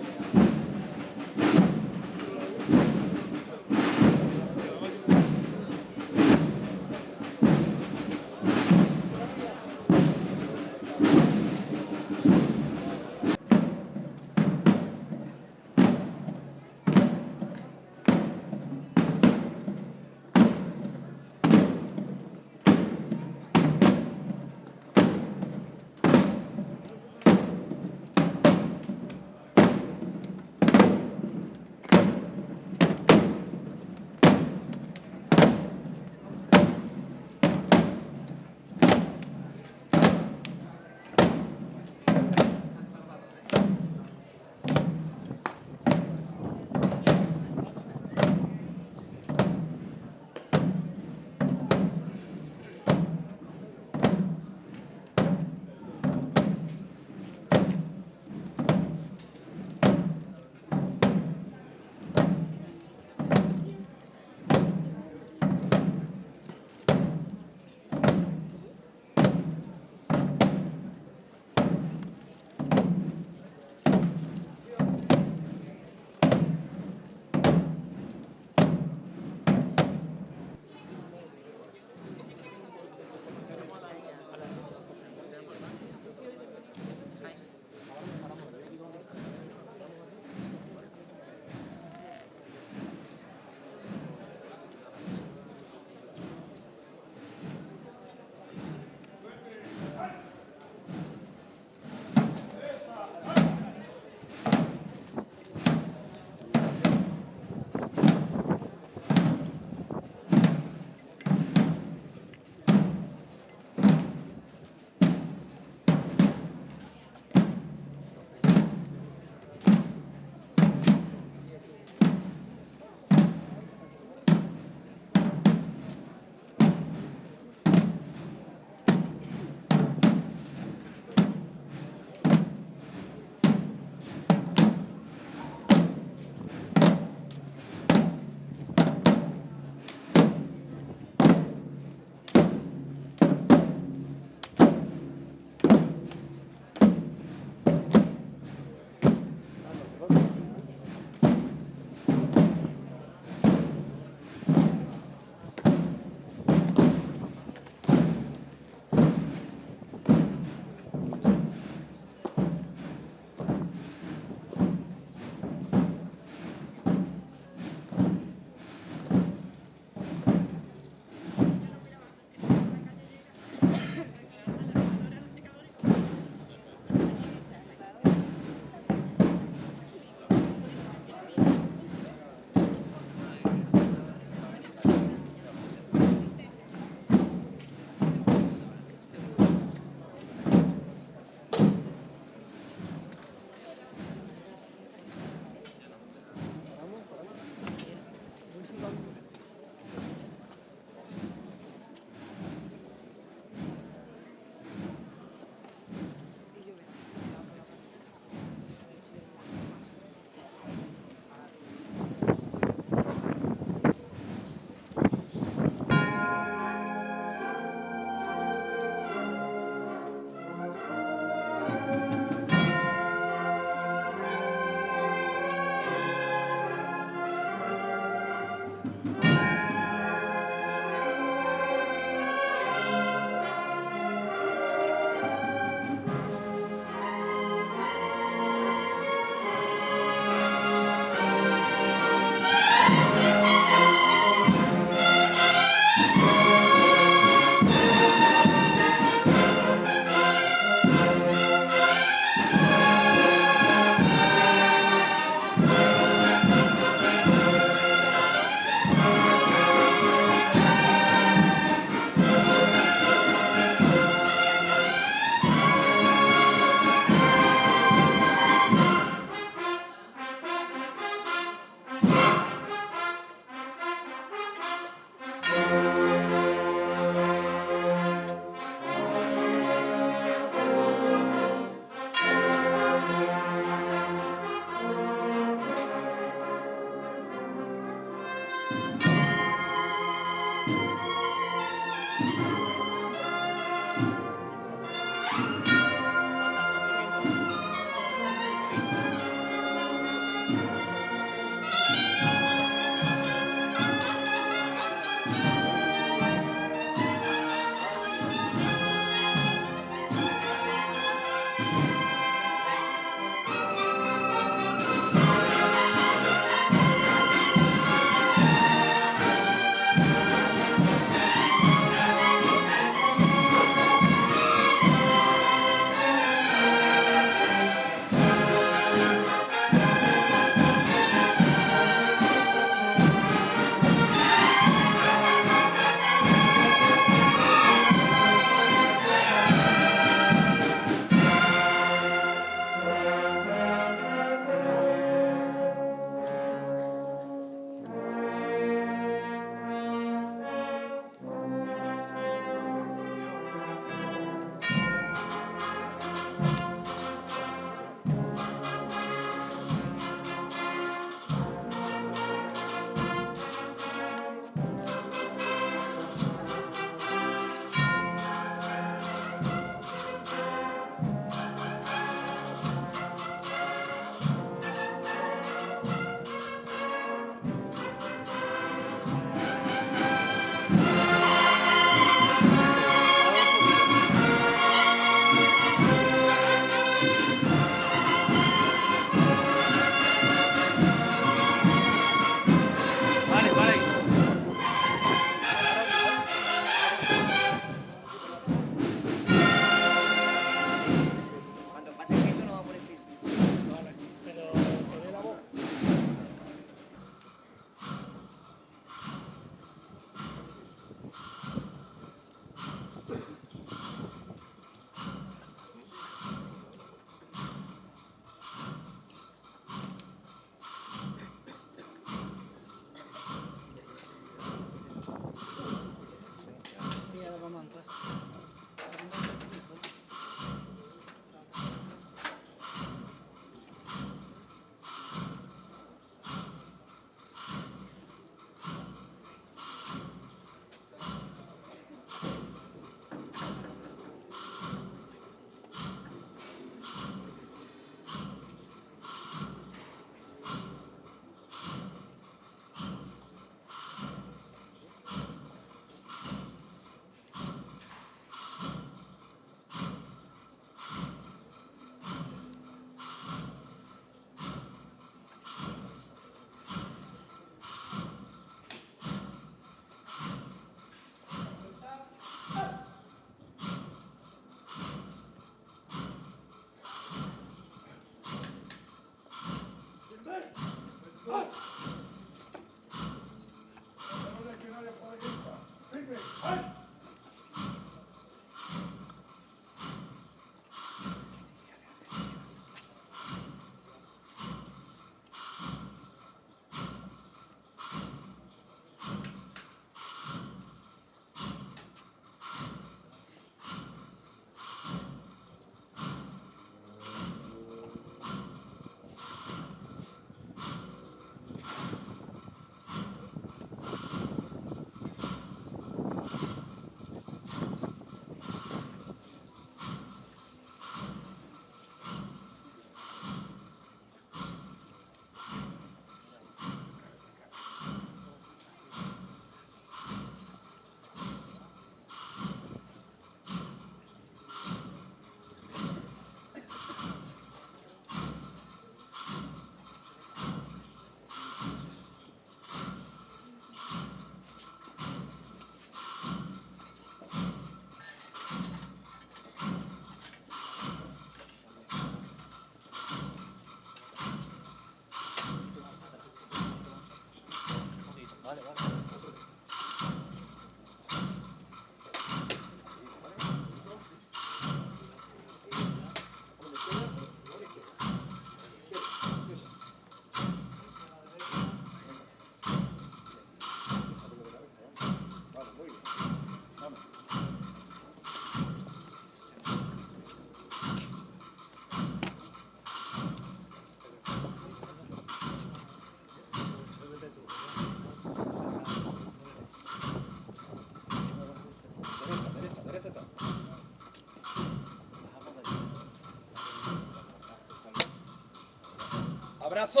Brazo.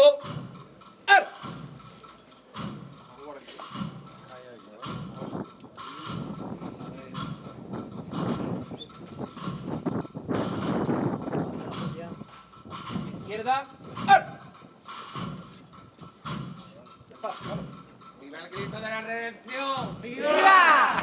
¡Ar! Izquierda. ¡Ar! Despacio, vamos. ¡Viva el Cristo de la Redención! ¡Viva!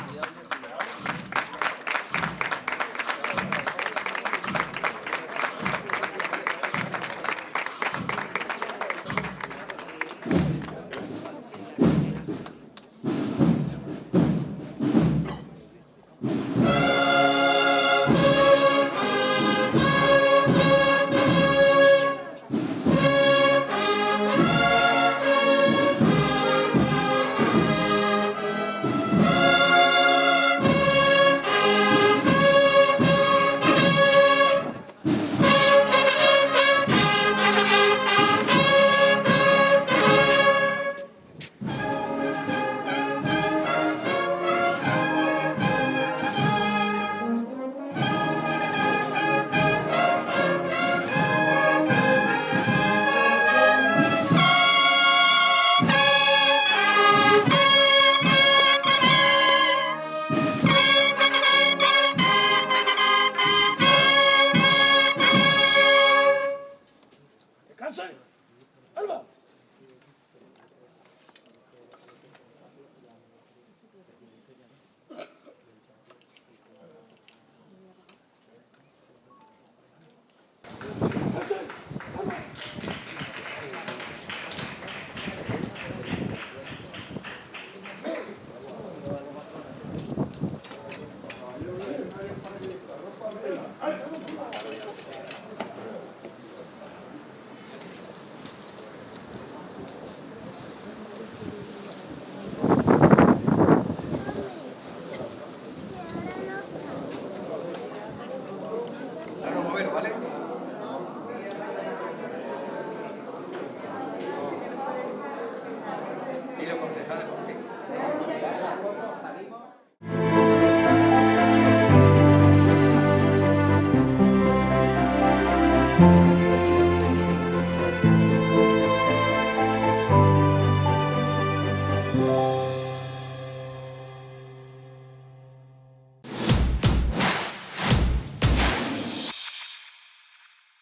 ¡Descanse! ¡Alba! Ahora nos movemos, ¿vale? Y los concejales por fin. Thank you.